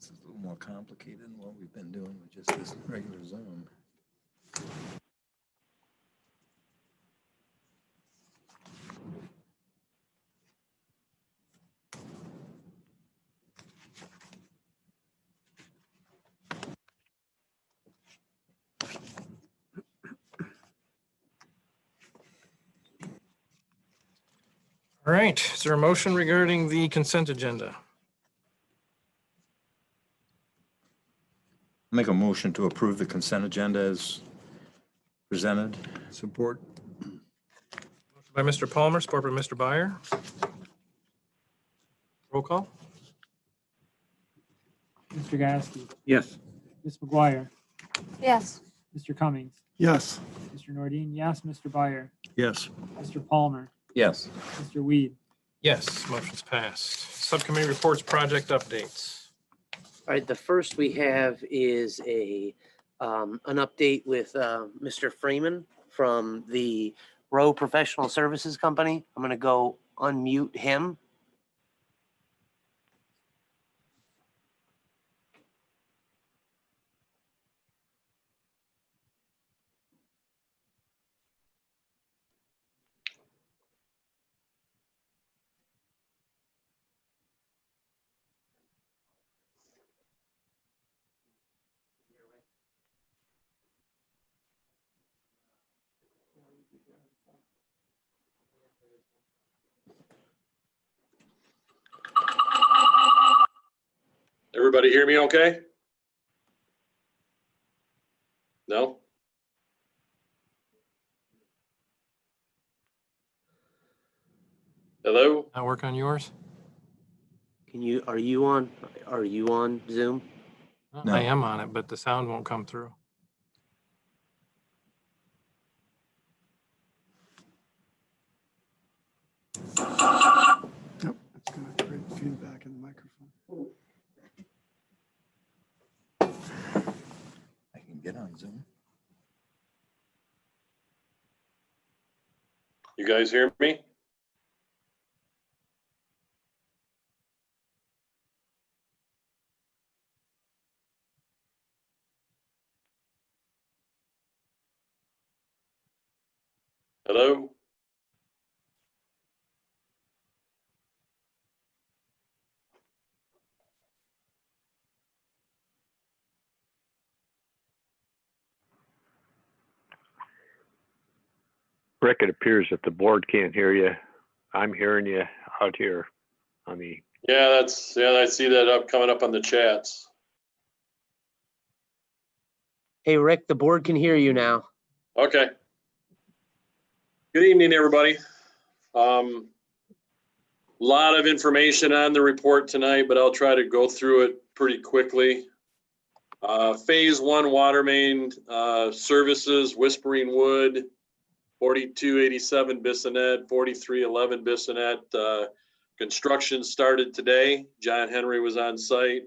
It's a little more complicated than what we've been doing with just this regular zone. All right, is there a motion regarding the consent agenda? Make a motion to approve the consent agenda as presented. Support. By Mr. Palmer, support by Mr. Byer. Roll call? Mr. Gasky, Yes. Ms. McGuire, Yes. Mr. Cummings, Yes. Mr. Nordine, yes, Mr. Byer, Yes. Mr. Palmer, Yes. Mr. Weed. Yes, motion's passed. Subcommittee reports, project updates. All right, the first we have is an update with Mr. Freeman from the Rowe Professional Services Company. I'm going to go unmute him. Everybody hear me okay? No? Hello? That work on yours? Are you on Zoom? No. I am on it, but the sound won't come through. Yep. It's going to create feedback in the microphone. I can get on Zoom. You guys hear me? Hello? Rick, it appears that the board can't hear you. I'm hearing you out here on the. Yeah, I see that coming up on the chats. Hey, Rick, the board can hear you now. Okay. Good evening, everybody. Lot of information on the report tonight, but I'll try to go through it pretty quickly. Phase 1 water main services, Whispering Wood, 4287 Bissonnet, 4311 Bissonnet. Construction started today. John Henry was on site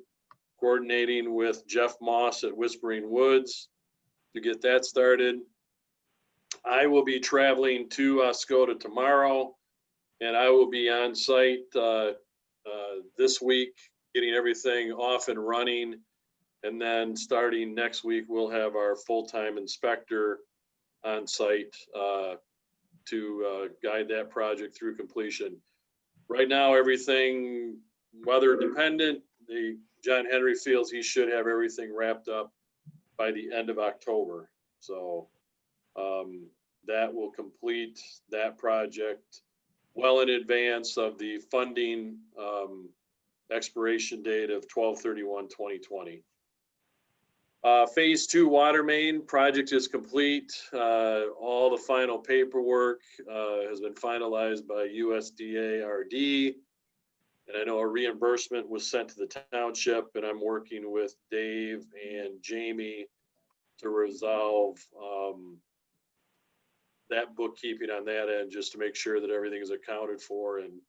coordinating with Jeff Moss at Whispering Woods to get that started. I will be traveling to Oscoda tomorrow, and I will be on site this week, getting everything off and running. And then starting next week, we'll have our full-time inspector on site to guide that project through completion. Right now, everything weather dependent. John Henry feels he should have everything wrapped up by the end of October. So that will complete that project well in advance of the funding expiration date of 12/31/2020. Phase 2 water main project is complete. All the final paperwork has been finalized by USDA RD. And I know a reimbursement was sent to the township, and I'm working with Dave and Jamie to resolve that bookkeeping on that end, just to make sure that everything is accounted for and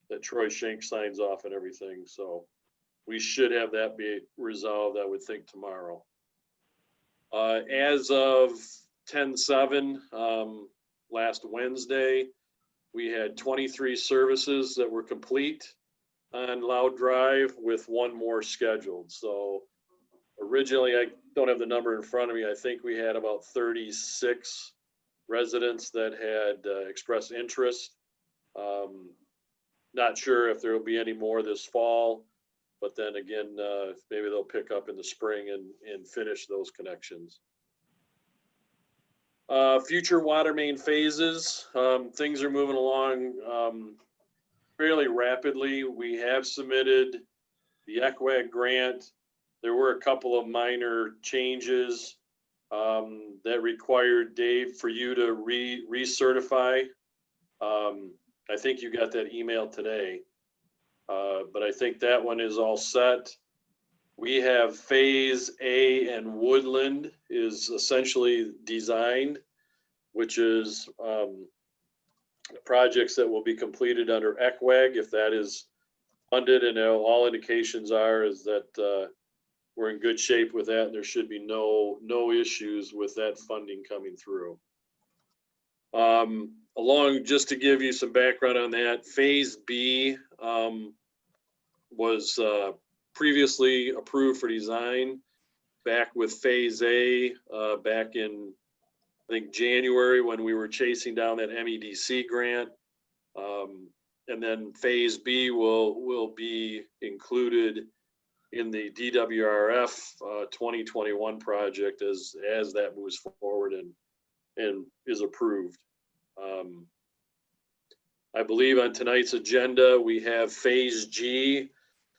that Troy Schenk signs off and everything. So we should have that be resolved, I would think, tomorrow. As of 10/7, last Wednesday, we had 23 services that were complete. on Loud Drive with one more scheduled. So originally, I don't have the number in front of me. I think we had about 36 residents that had expressed interest. Not sure if there will be any more this fall, but then again, maybe they'll pick up in the spring and finish those connections. Future water main phases, things are moving along fairly rapidly. We have submitted the ECWAG grant. There were a couple of minor changes that required, Dave, for you to recertify. I think you got that email today, but I think that one is all set. We have Phase A and Woodland is essentially designed, which is projects that will be completed under ECWAG if that is funded, and all indications are is that we're in good shape with that, and there should be no issues with that funding coming through. Just to give you some background on that, Phase B was previously approved for design back with Phase A back in, I think, January, when we were chasing down that MEDC grant. And then Phase B will be included in the DWRF 2021 project as that moves forward and is approved. I believe on tonight's agenda, we have Phase G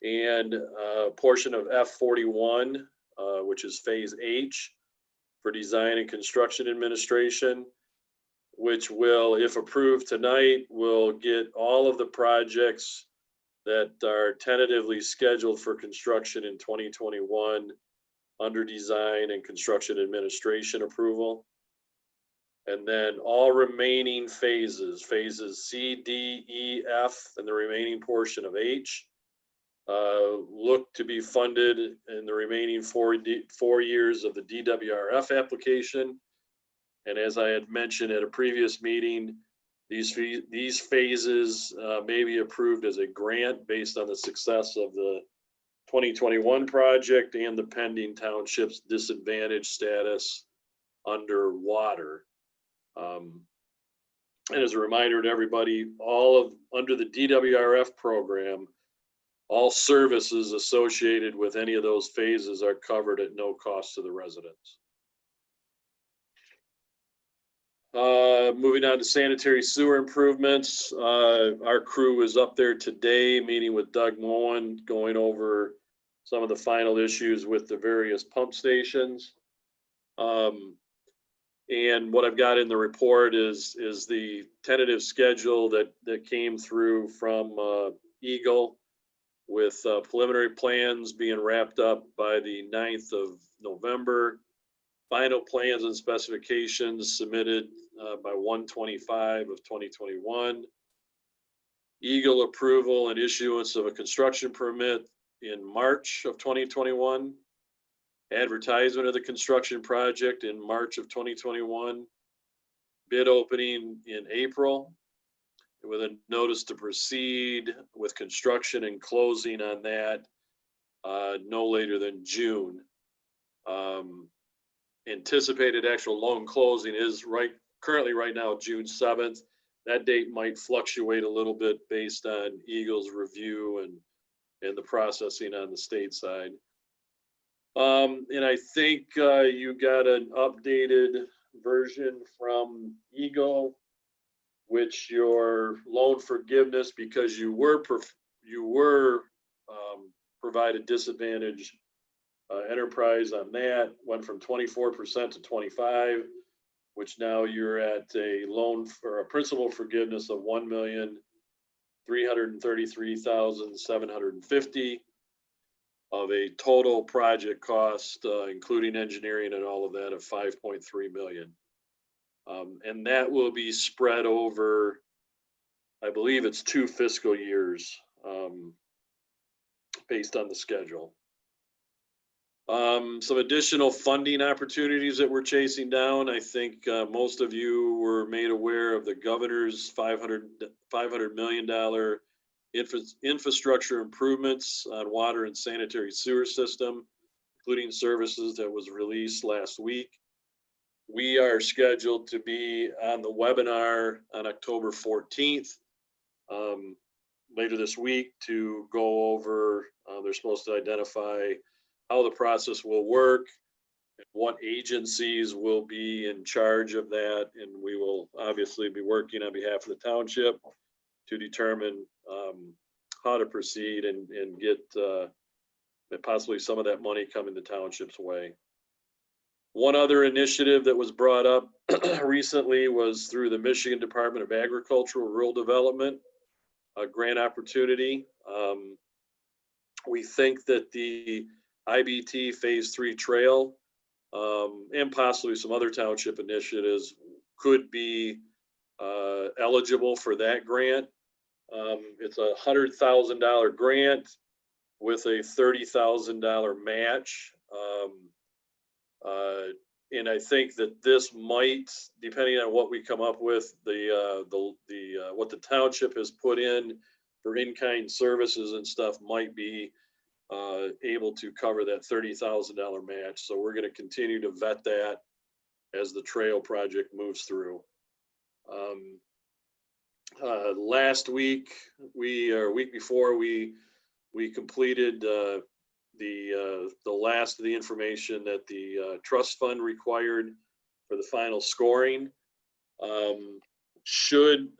and a portion of F41, which is Phase H for Design and Construction Administration, which will, if approved tonight, will get all of the projects that are tentatively scheduled for construction in 2021 under Design and Construction Administration approval. And then all remaining phases C, D, E, F, and the remaining portion of H, look to be funded in the remaining 4 years of the DWRF application. And as I had mentioned at a previous meeting, these phases may be approved as a grant based on the success of the 2021 project and the pending township's disadvantaged status under water. And as a reminder to everybody, under the DWRF program, all services associated with any of those phases are covered at no cost to the residents. Moving on to sanitary sewer improvements. Our crew was up there today meeting with Doug Moen, going over some of the final issues with the various pump stations. And what I've got in the report is the tentative schedule that came through from Eagle, with preliminary plans being wrapped up by the 9th of November. Final plans and specifications submitted by 1/25 of 2021. Eagle approval and issuance of a construction permit in March of 2021. Advertisement of the construction project in March of 2021. Bid opening in April, with a notice to proceed with construction and closing on that no later than June. Anticipated actual loan closing is currently right now June 7th. That date might fluctuate a little bit based on Eagle's review and the processing on the state side. And I think you got an updated version from Eagle, which your loan forgiveness, because you were provided disadvantaged enterprise on that, went from 24% to 25%, which now you're at a loan for a principal forgiveness of $1,333,750 of a total project cost, including engineering and all of that, of $5.3 million. And that will be spread over, I believe it's 2 fiscal years, based on the schedule. Some additional funding opportunities that we're chasing down. I think most of you were made aware of the governor's $500 million infrastructure improvements on water and sanitary sewer system, including services that was released last week. We are scheduled to be on the webinar on October 14th, later this week, to go over, they're supposed to identify how the process will work, and what agencies will be in charge of that, and we will obviously be working on behalf of the township to determine how to proceed and get possibly some of that money coming the township's way. One other initiative that was brought up recently was through the Michigan Department of Agricultural Rural Development, a grant opportunity. We think that the IBT Phase 3 trail and possibly some other township initiatives could be eligible for that grant. It's a $100,000 grant with a $30,000 match. And I think that this might, depending on what we come up with, what the township has put in for in-kind services and stuff might be able to cover that $30,000 match. So we're going to continue to vet that as the trail project moves through. Last week, week before, we completed the last of the information that the trust fund required for the final scoring. I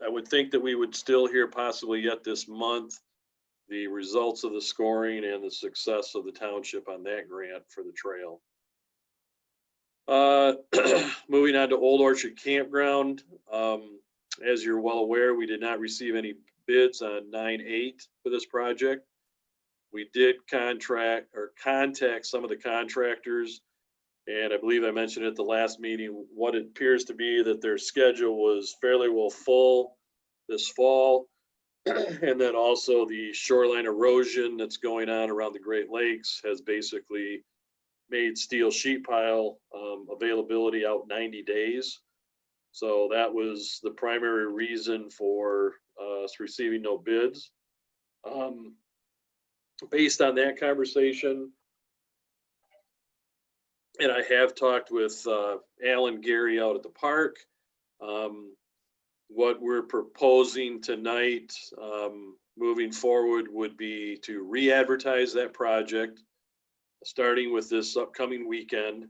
would think that we would still hear possibly yet this month the results of the scoring and the success of the township on that grant for the trail. Moving on to Old Orchard Campground. As you're well aware, we did not receive any bids on 9/8 for this project. We did contact some of the contractors, and I believe I mentioned at the last meeting, what it appears to be that their schedule was fairly well full this fall. And then also the shoreline erosion that's going on around the Great Lakes has basically made steel sheet pile availability out 90 days. So that was the primary reason for us receiving no bids. Based on that conversation, and I have talked with Alan Gary out at the park, what we're proposing tonight moving forward would be to re-advertise that project, starting with this upcoming weekend.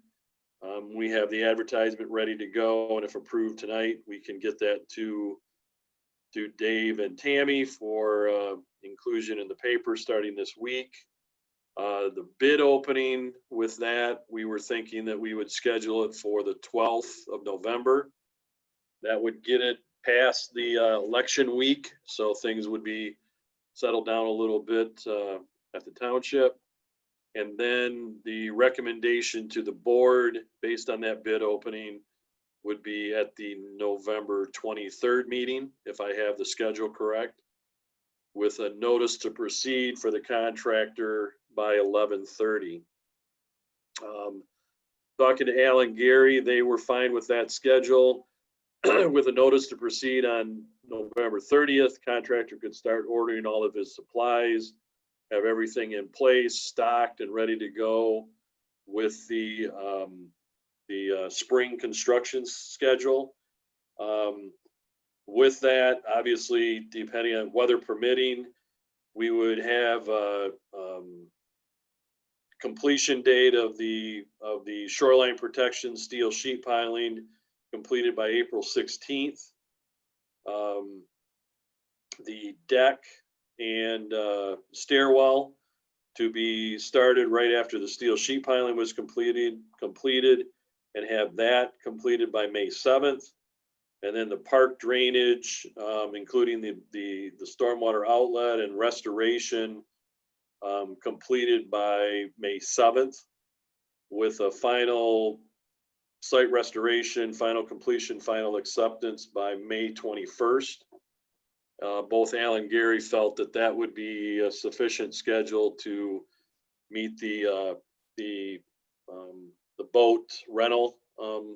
We have the advertisement ready to go, and if approved tonight, we can get that to Dave and Tammy for inclusion in the paper starting this week. The bid opening with that, we were thinking that we would schedule it for the 12th of November. That would get it past the election week, so things would be settled down a little bit at the township. And then the recommendation to the board based on that bid opening would be at the November 23rd meeting, if I have the schedule correct, with a notice to proceed for the contractor by 11:30. Talking to Alan Gary, they were fine with that schedule. With a notice to proceed on November 30th, contractor could start ordering all of his supplies, have everything in place, stocked and ready to go with the spring construction schedule. With that, obviously, depending on weather permitting, we would have a completion date of the shoreline protection steel sheet piling completed by April 16th. The deck and stairwell to be started right after the steel sheet piling was completed, and have that completed by May 7th. And then the park drainage, including the stormwater outlet and restoration, completed by May 7th, with a final site restoration, final completion, final acceptance by May 21st. Both Alan and Gary felt that that would be a sufficient schedule to meet the boat rental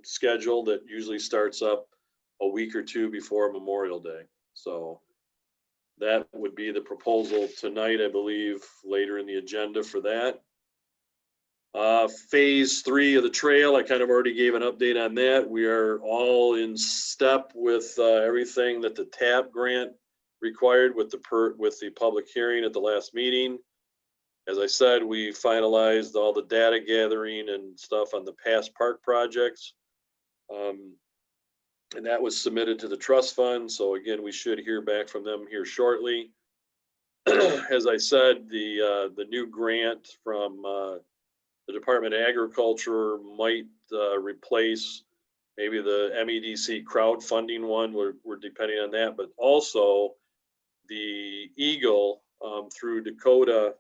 schedule that usually starts up a week or two before Memorial Day. So That would be the proposal tonight, I believe, later in the agenda for that. Phase 3 of the trail, I kind of already gave an update on that. We are all in step with everything that the TAP grant required with the public hearing at the last meeting. As I said, we finalized all the data gathering and stuff on the past park projects. And that was submitted to the trust fund. So again, we should hear back from them here shortly. As I said, the new grant from the Department of Agriculture might replace maybe the MEDC crowdfunding one. We're depending on that, but also the Eagle through Dakota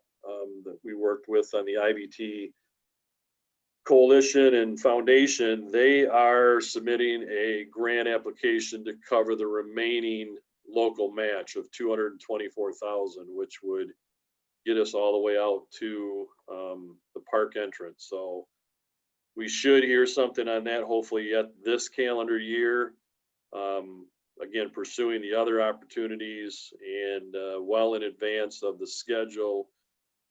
that we worked with on the IBT Coalition and Foundation. They are submitting a grant application to cover the remaining local match of $224,000, which would get us all the way out to the park entrance. So we should hear something on that hopefully yet this calendar year. Again, pursuing the other opportunities and well in advance of the schedule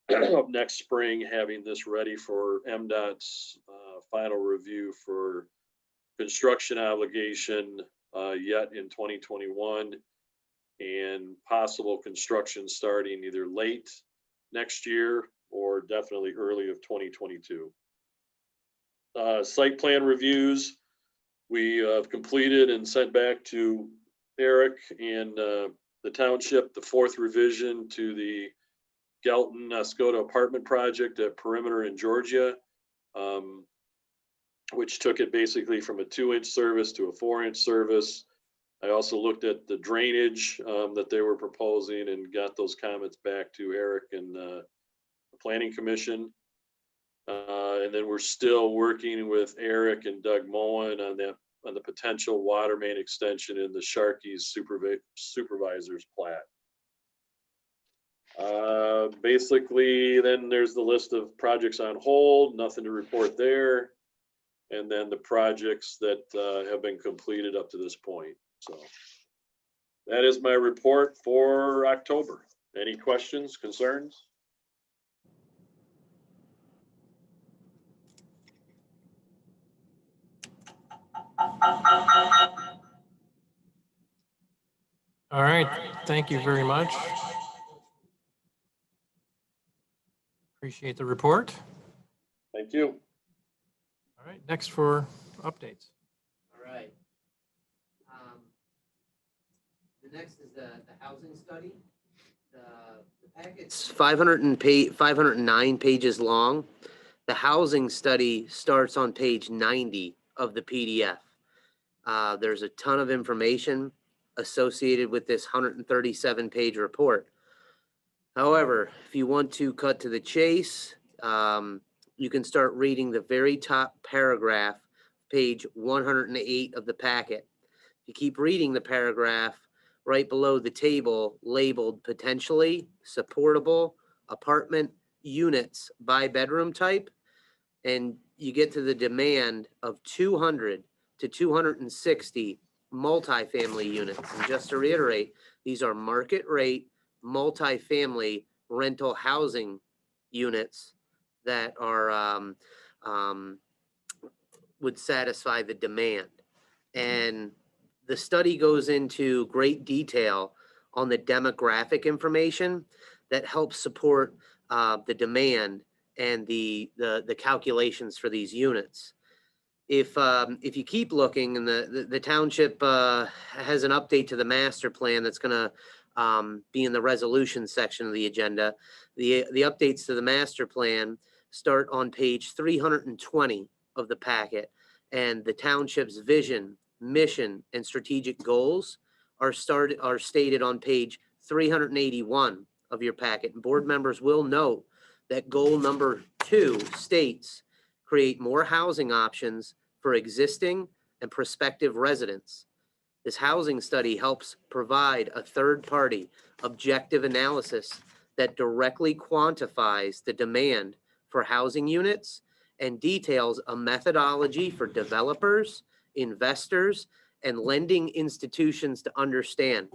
of next spring, having this ready for MDOT's final review for construction obligation yet in 2021, and possible construction starting either late next year or definitely early of 2022. Site plan reviews, we have completed and sent back to Eric and the township, the 4th revision to the Galton Oscoda apartment project at Perimeter in Georgia, which took it basically from a 2-inch service to a 4-inch service. I also looked at the drainage that they were proposing and got those comments back to Eric and the Planning Commission. And then we're still working with Eric and Doug Moen on the potential water main extension in the Sharkey's supervisor's plat. Basically, then there's the list of projects on hold, nothing to report there. And then the projects that have been completed up to this point. So that is my report for October. Any questions, concerns? All right, thank you very much. Appreciate the report. Thank you. All right, next for updates. All right. The next is the housing study. The packet's 509 pages long. The housing study starts on page 90 of the PDF. There's a ton of information associated with this 137-page report. However, if you want to cut to the chase, you can start reading the very top paragraph, page 108 of the packet. If you keep reading the paragraph, right below the table labeled potentially supportable apartment units by bedroom type, and you get to the demand of 200 to 260 multifamily units. And just to reiterate, these are market rate multifamily rental housing units that are would satisfy the demand. And the study goes into great detail on the demographic information that helps support the demand and the calculations for these units. If you keep looking, and the township has an update to the master plan that's going to be in the resolution section of the agenda. The updates to the master plan start on page 320 of the packet, and the township's vision, mission, and strategic goals are stated on page 381 of your packet. And board members will note that goal number 2 states create more housing options for existing and prospective residents. This housing study helps provide a third-party objective analysis that directly quantifies the demand for housing units and details a methodology for developers, investors, and lending institutions to understand.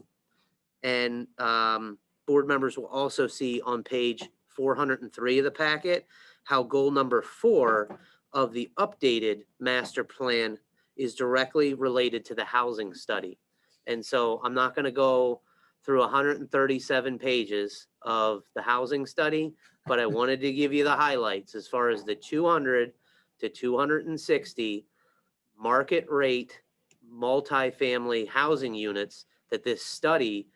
And board members will also see on page 403 of the packet how goal number 4 of the updated master plan is directly related to the housing study. And so I'm not going to go through 137 pages of the housing study, but I wanted to give you the highlights as far as the 200 to 260 market rate multifamily housing units that this study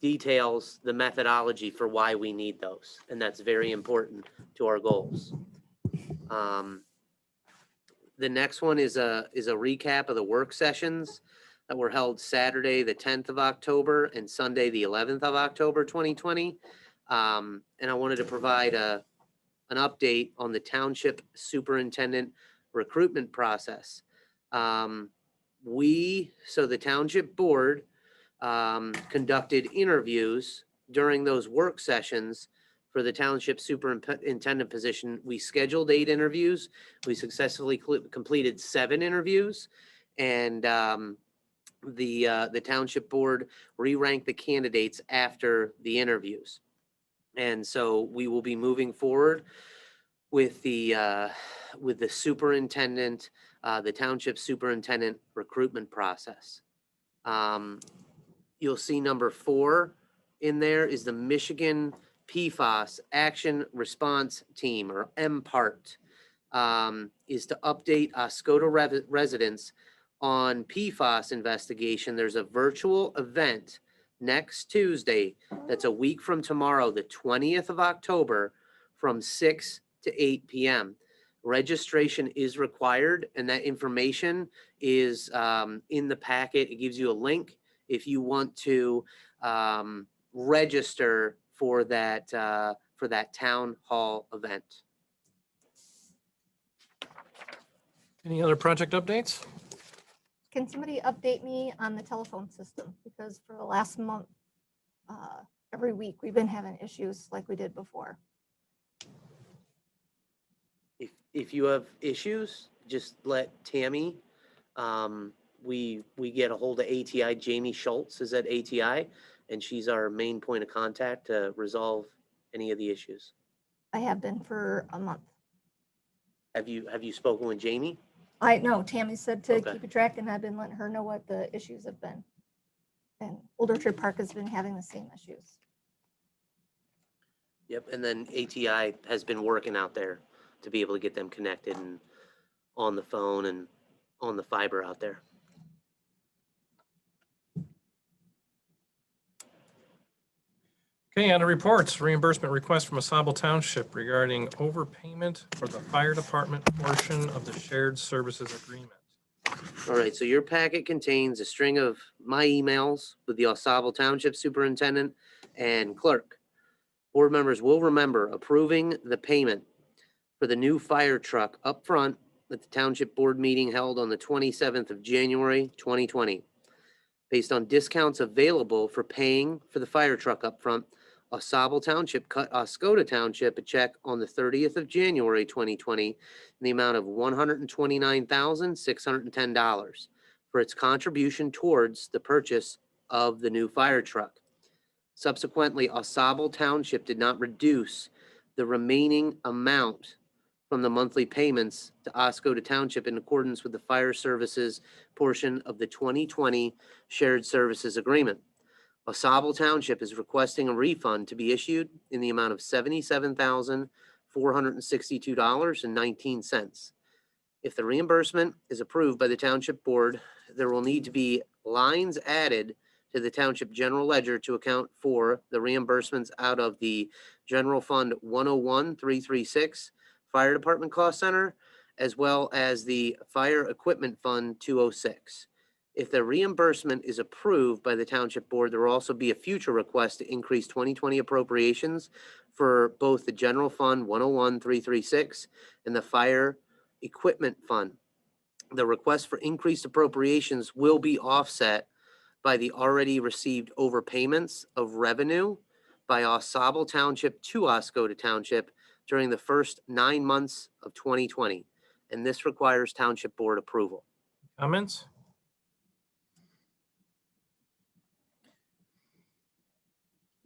details the methodology for why we need those. And that's very important to our goals. The next one is a recap of the work sessions that were held Saturday, the 10th of October and Sunday, the 11th of October, 2020. And I wanted to provide an update on the Township Superintendent recruitment process. So the Township Board conducted interviews during those work sessions for the Township Superintendent position. We scheduled 8 interviews. We successfully completed 7 interviews, and the Township Board re-ranked the candidates after the interviews. And so we will be moving forward with the superintendent, the Township Superintendent recruitment process. You'll see number 4 in there is the Michigan PFAS Action Response Team, or MPART, is to update Oscoda residents on PFAS investigation. There's a virtual event next Tuesday. That's a week from tomorrow, the 20th of October, from 6 to 8 p.m. Registration is required, and that information is in the packet. It gives you a link if you want to register for that town hall event. Any other project updates? Can somebody update me on the telephone system? Because for the last month, every week, we've been having issues like we did before. If you have issues, just let Tammy. We get a hold of ATI. Jamie Schultz is at ATI, and she's our main point of contact to resolve any of the issues. I have been for a month. Have you spoken with Jamie? I know Tammy said to Okay. keep a track, and I've been letting her know what the issues have been. And Orchard Park has been having the same issues. Yep, and then ATI has been working out there to be able to get them connected and on the phone and on the fiber out there. Okay, on to reports, reimbursement request from Oscoda Township regarding overpayment for the fire department portion of the shared services agreement. All right, so your packet contains a string of my emails with the Oscoda Township Superintendent and Clerk. Board members will remember approving the payment for the new fire truck up front at the Township Board meeting held on the 27th of January, 2020. Based on discounts available for paying for the fire truck up front, Oscoda Township cut Oscoda Township a check on the 30th of January, 2020 in the amount of $129,610 for its contribution towards the purchase of the new fire truck. Subsequently, Oscoda Township did not reduce the remaining amount from the monthly payments to Oscoda Township in accordance with the fire services portion of the 2020 shared services agreement. Oscoda Township is requesting a refund to be issued in the amount of $77,462.19. If the reimbursement is approved by the Township Board, there will need to be lines added to the Township General Ledger to account for the reimbursements out of the General Fund 101-336 Fire Department Cost Center, as well as the Fire Equipment Fund 206. If the reimbursement is approved by the Township Board, there will also be a future request to increase 2020 appropriations for both the General Fund 101-336 and the Fire Equipment Fund. The request for increased appropriations will be offset by the already received overpayments of revenue by Oscoda Township to Oscoda Township during the first 9 months of 2020, and this requires Township Board approval. Comments?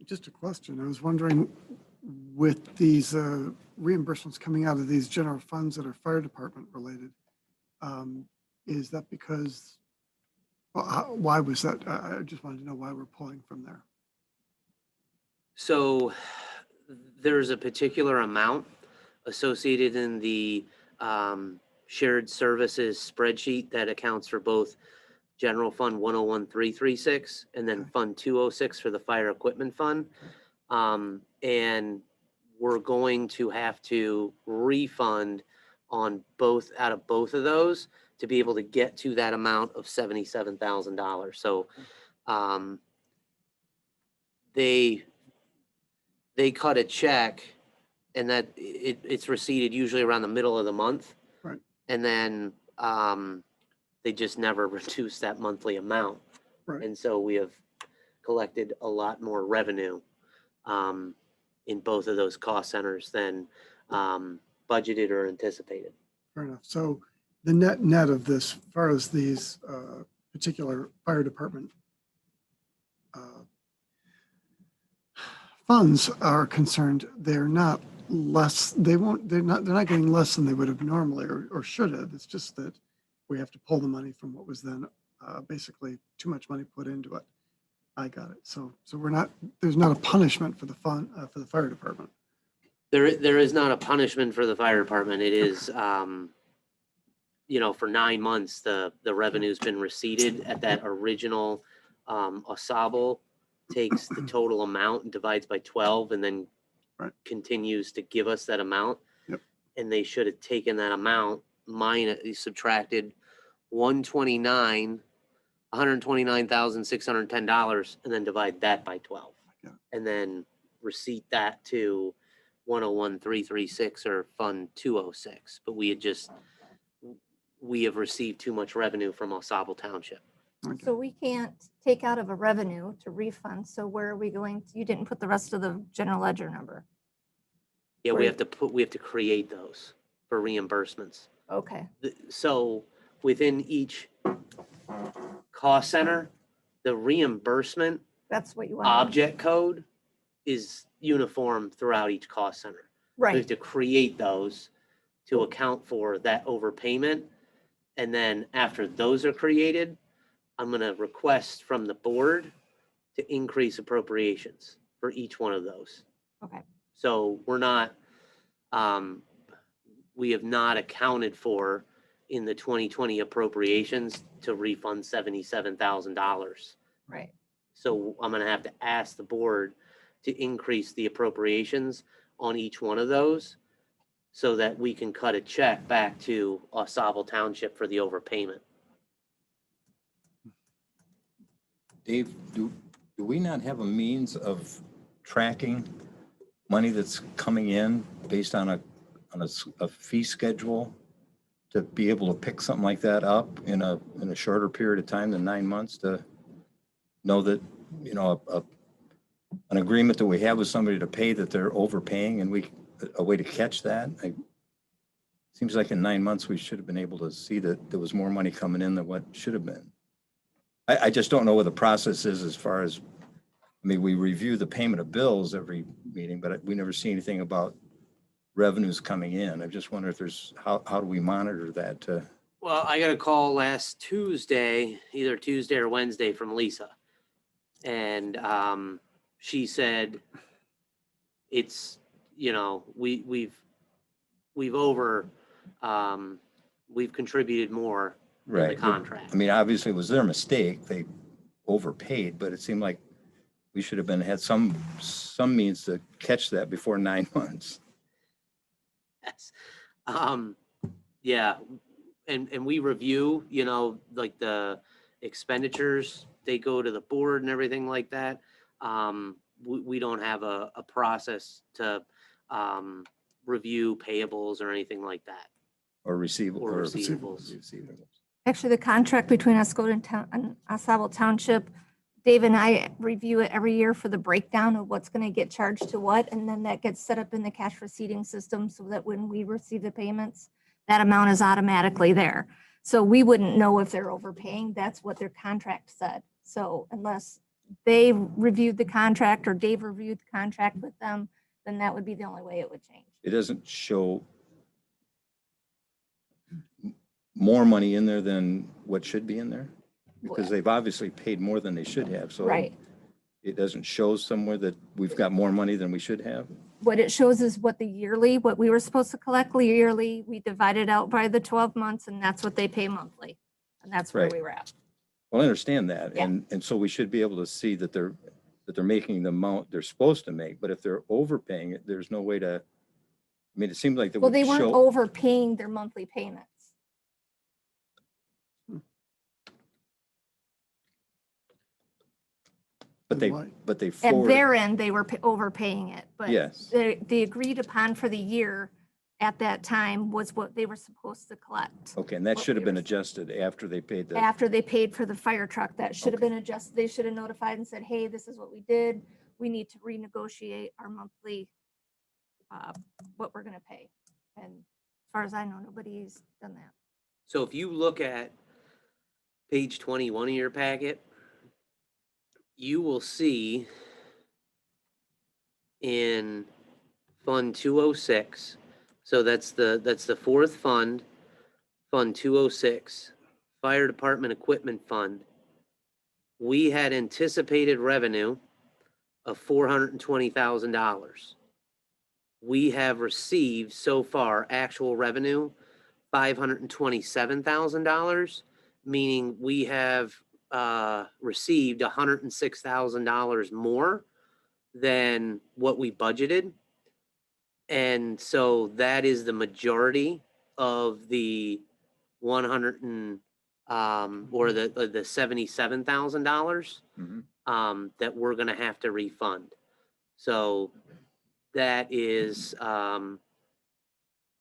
Just a question. I was wondering, with these reimbursements coming out of these general funds that are fire department related, is that because, well, why was that? I just wanted to know why we're pulling from there. So there's a particular amount associated in the shared services spreadsheet that accounts for both General Fund 101,336 and then Fund 206 for the Fire Equipment Fund. And we're going to have to refund on out of both of those to be able to get to that amount of $77,000. So they cut a check and that it's receipted usually around the middle of the month. Right. And then they just never reduce that monthly amount. Right. And so we have collected a lot more revenue in both of those cost centers than budgeted or anticipated. Fair enough. So the net of this, as far as these particular fire department funds are concerned, they're not less, they're not getting less than they would have normally or should have. It's just that we have to pull the money from what was then basically too much money put into it. I got it. So there's not a punishment for the fund, for the fire department. There is not a punishment for the fire department. It is, for 9 months, the revenue's been receipted at that original ensemble, takes the total amount and divides by 12 and then continues to give us that amount. Yep. And they should have taken that amount, subtracted $129,610 and then divide that by 12. Yeah. And then receipt that to 101,336 or Fund 206. But we have received too much revenue from Oscoda Township. Okay. So we can't take out of a revenue to refund. So where are we going? You didn't put the rest of the general ledger number. Yeah, we Right. have to create those for reimbursements. Okay. So within each cost center, the reimbursement That's what you want. object code is uniform throughout each cost center. We have Right. to create those to account for that overpayment. And then after those are created, I'm going to request from the board to increase appropriations for each one of those. Okay. So we're not, we have not accounted for in the 2020 appropriations to refund $77,000. Right. So I'm going to have to ask the board to increase the appropriations on each one of those so that we can cut a check back to Oscoda Township for the overpayment. Dave, do we not have a means of tracking money that's coming in based on a fee schedule to be able to pick something like that up in a shorter period of time than 9 months to know that, an agreement that we have with somebody to pay that they're overpaying and a way to catch that? Seems like in 9 months, we should have been able to see that there was more money coming in than what should have been. I just don't know what the process is as far as, we review the payment of bills every meeting, but we never see anything about revenues coming in. I just wonder if there's, how do we monitor that? Well, I got a call last Tuesday, either Tuesday or Wednesday from Lisa. And she said, it's, we've contributed more than the contract. Obviously it was their mistake. They overpaid, but it seemed like we should have had some means to catch that before 9 months. Yes. Yeah. And we review, like the expenditures, they go to the board and everything like that. We don't have a process to review payables or anything like that. Or receivables. Actually, the contract between Oscoda and Oscoda Township, Dave and I review it every year for the breakdown of what's going to get charged to what. And then that gets set up in the cash receipting system so that when we receive the payments, that amount is automatically there. So we wouldn't know if they're overpaying. That's what their contract said. So unless they reviewed the contract or Dave reviewed the contract with them, then that would be the only way it would change. It doesn't show more money in there than what should be in there? Because they've obviously paid more than they should have, so. Right. It doesn't show somewhere that we've got more money than we should have? What it shows is what what we were supposed to collect yearly, we divided out by the 12 months, and that's what they pay monthly. And that's where Right. we were at. Well, I understand that, Yeah. and so we should be able to see that they're making the amount they're supposed to make, but if they're overpaying it, there's no way to, I mean, it seems like they Well, would they weren't show. overpaying their monthly payments. But they, Why? but they At forwarded, their end, they were overpaying it, but yes, the agreed upon for the year at that time was what they were supposed to collect. okay, and that what should have we been were- adjusted after they paid the, After they paid for the fire truck, that should have been adjusted. They should have notified and said, hey, this is what we did. We need to renegotiate our monthly, what we're gonna pay. And as far as I know, nobody's done that. So if you look at page 21 of your packet, you will see in Fund 206, so that's the fourth fund, Fund 206, Fire Department Equipment Fund. We had anticipated revenue of $420,000. We have received so far actual revenue $527,000, meaning we have received $106,000 more than what we budgeted. And so that is the majority of the 100 and or the $77,000 Mhm. that we're gonna have to refund. So that is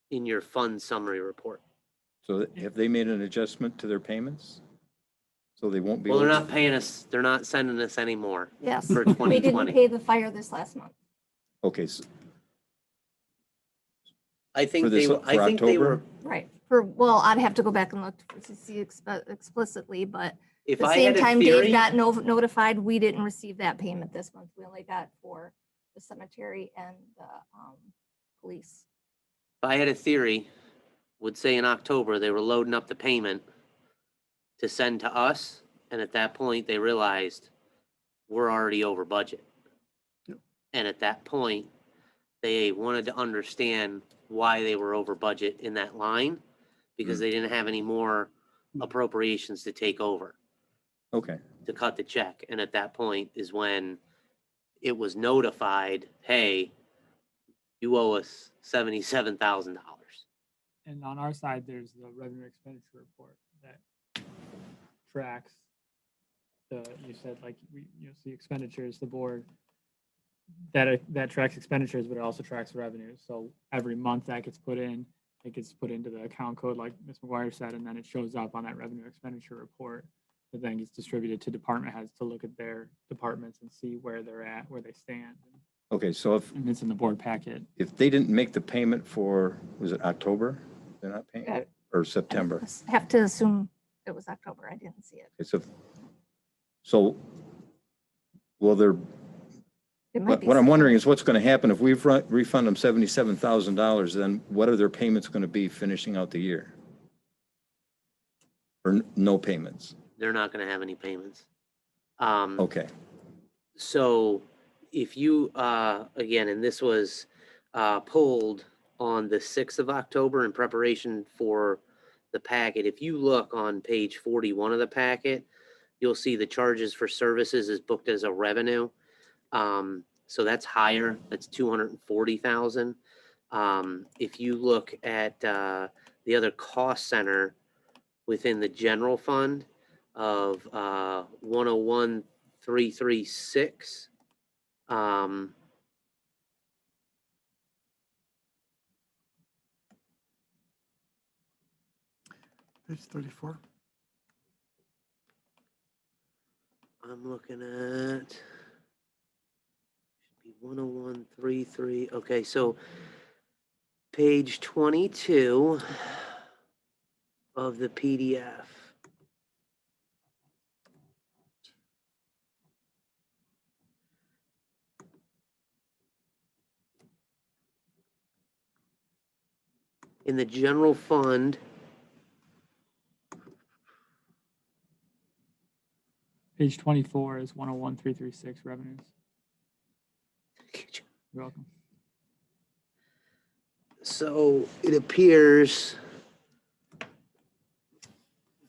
in your fund summary report. so have they made an adjustment to their payments? So they won't be. Well, they're over- not paying us, they're not sending us any more Yes, for we didn't 2020. pay the fire this last month. Okay, so I for think this, they, for I think they were, October? Right. Well, I'd have to go back and look to see explicitly, but if the I same had a time Dave theory, got notified, we didn't receive that payment this month. We only got for the cemetery and the police. if I had a theory, would say in October, they were loading up the payment to send to us, and at that point, they realized we're already over budget. Yep. And at that point, they wanted to understand why they were over budget in that line, because they didn't have any more appropriations to take over, Okay, to cut the check. And at that point is when it was notified, hey, you owe us $77,000. And on our side, there's the revenue expenditure report that tracks you said, like, you'll see expenditures, the board, that tracks expenditures, but it also tracks revenue. So every month that gets put in, it gets put into the account code, like Ms. McGuire said, and then it shows up on that revenue expenditure report that then gets distributed to department heads to look at their departments and see where they're at, where they stand. okay, so And it's in the board packet. if they didn't make the payment for, was it October? They're not paying, Uh, or September? Have to assume it was October. I didn't see it. Okay, so will there, It might be what I'm September. wondering is what's going to happen if we refund them $77,000, then what are their payments going to be finishing out the year? Or no payments? They're not gonna have any payments. Okay, So if you, again, and this was pulled on the 6th of October in preparation for the packet. If you look on page 41 of the packet, you'll see the charges for services is booked as a revenue. So that's higher, that's 240,000. If you look at the other cost center within the general fund of 101,336, Page 34. I'm looking at, should be 10133. Okay, so page 22 of the PDF. in the general fund, Page 24 is 101,336 revenues. You're welcome. so it appears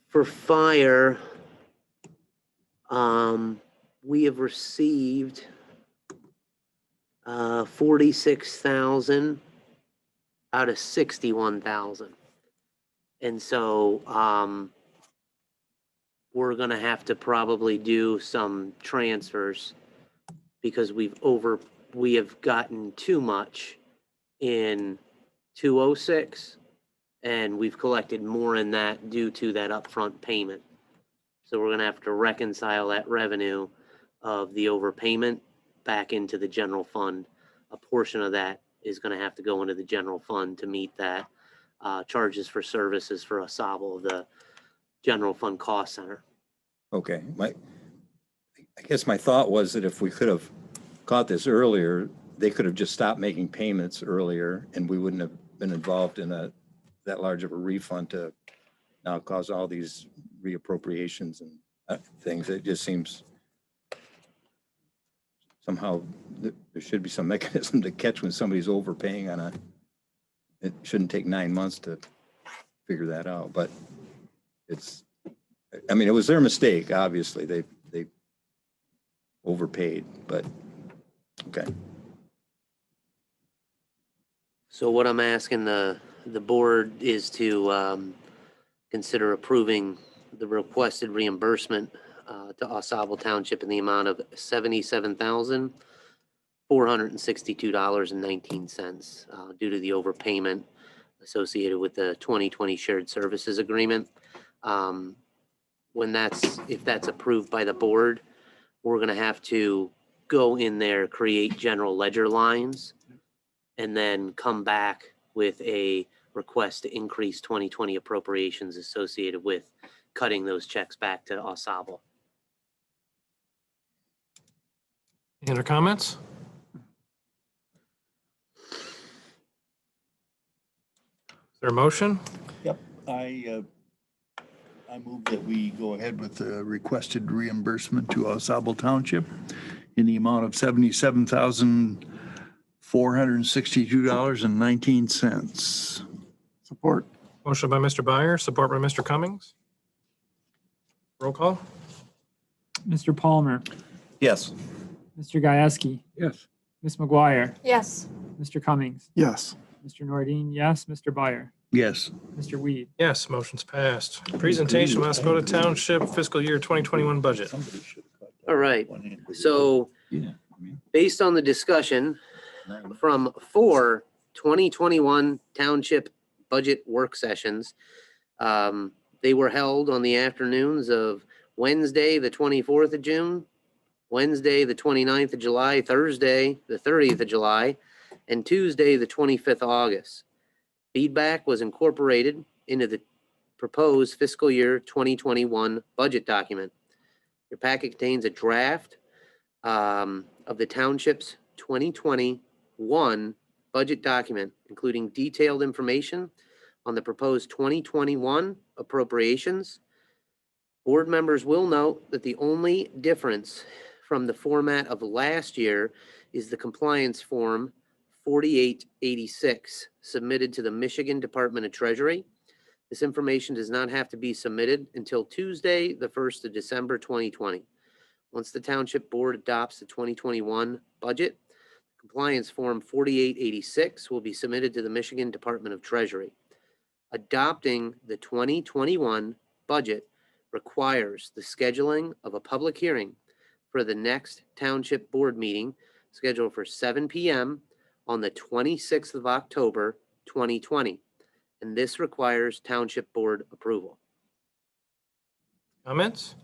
for fire, we have received 46,000 out of 61,000. And so we're gonna have to probably do some transfers because we have gotten too much in 206 and we've collected more in that due to that upfront payment. So we're gonna have to reconcile that revenue of the overpayment back into the general fund. A portion of that is gonna have to go into the general fund to meet that charges for services for Oscoda, the general fund cost center. Okay, I guess my thought was that if we could have caught this earlier, they could have just stopped making payments earlier and we wouldn't have been involved in that large of a refund to now cause all these reappropriations and things. It just seems somehow there should be some mechanism to catch when somebody's overpaying it shouldn't take 9 months to figure that out, but it was their mistake, obviously. They overpaid, but okay. So what I'm asking the board is to consider approving the requested reimbursement to Oscoda Township in the amount of $77,462.19 due to the overpayment associated with the 2020 shared services agreement. If that's approved by the board, we're gonna have to go in there, create general ledger lines, and then come back with a request to increase 2020 appropriations associated with cutting those checks back to Oscoda. Any other comments? Is there a motion? Yep, I move that we go ahead with the requested reimbursement to Oscoda Township in the amount of $77,462.19. Support. Motion by Mr. Byer, support by Mr. Cummings. Roll call? Mr. Palmer, Yes. Mr. Gieske, Yes. Ms. McGuire, Yes. Mr. Cummings, Yes. Mr. Nordine, yes, Mr. Byer, Yes. Mr. Weed. Yes, motion's passed. Presentation of Oscoda Township fiscal year 2021 budget. Somebody should have cut that All right, one in. so Yeah. based on the discussion from 4 2021 township budget work sessions, they were held on the afternoons of Wednesday, the 24th of June, Wednesday, the 29th of July, Thursday, the 30th of July, and Tuesday, the 25th of August. Feedback was incorporated into the proposed fiscal year 2021 budget document. Your packet contains a draft of the township's 2021 budget document, including detailed information on the proposed 2021 appropriations. Board members will note that the only difference from the format of last year is the compliance form 4886 submitted to the Michigan Department of Treasury. This information does not have to be submitted until Tuesday, the 1st of December, 2020. Once the Township Board adopts the 2021 budget, compliance form 4886 will be submitted to the Michigan Department of Treasury. Adopting the 2021 budget requires the scheduling of a public hearing for the next Township Board meeting scheduled for 7 p.m. on the 26th of October, 2020. And this requires Township Board approval. Comments?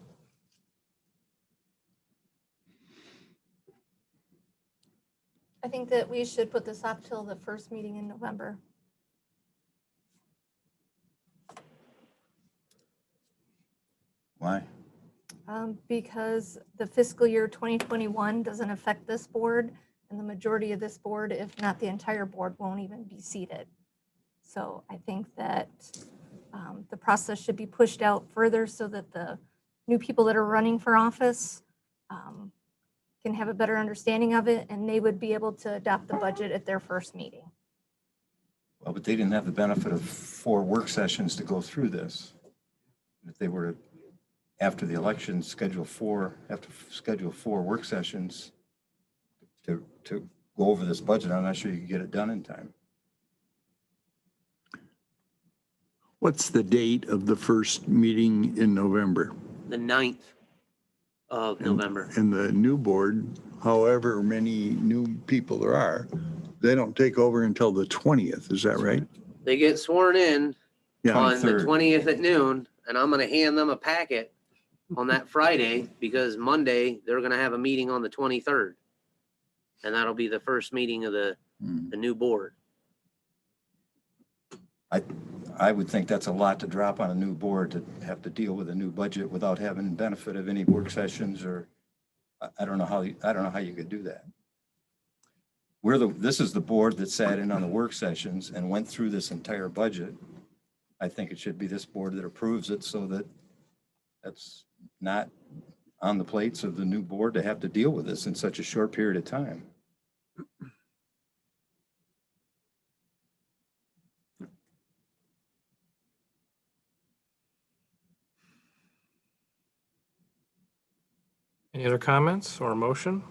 I think that we should put this off till the first meeting in November. Why? Because the fiscal year 2021 doesn't affect this board, and the majority of this board, if not the entire board, won't even be seated. So I think that the process should be pushed out further so that the new people that are running for office can have a better understanding of it, and they would be able to adopt the budget at their first meeting. Well, but they didn't have the benefit of 4 work sessions to go through this. If they were to, after the election, schedule 4 work sessions to go over this budget, I'm not sure you could get it done in time. What's the date of the first meeting in November? The 9th of November. And the new board, however many new people there are, they don't take over until the 20th, is that right? They get sworn in Yeah, on the 23rd. 20th at noon, and I'm gonna hand them a packet on that Friday, because Monday, they're gonna have a meeting on the 23rd. And that'll be the first meeting of the new board. I would think that's a lot to drop on a new board, to have to deal with a new budget without having benefit of any work sessions, or I don't know how you could do that. This is the board that sat in on the work sessions and went through this entire budget. I think it should be this board that approves it, so that that's not on the plates of the new board to have to deal with this in such a short period of time. Any other comments or a motion?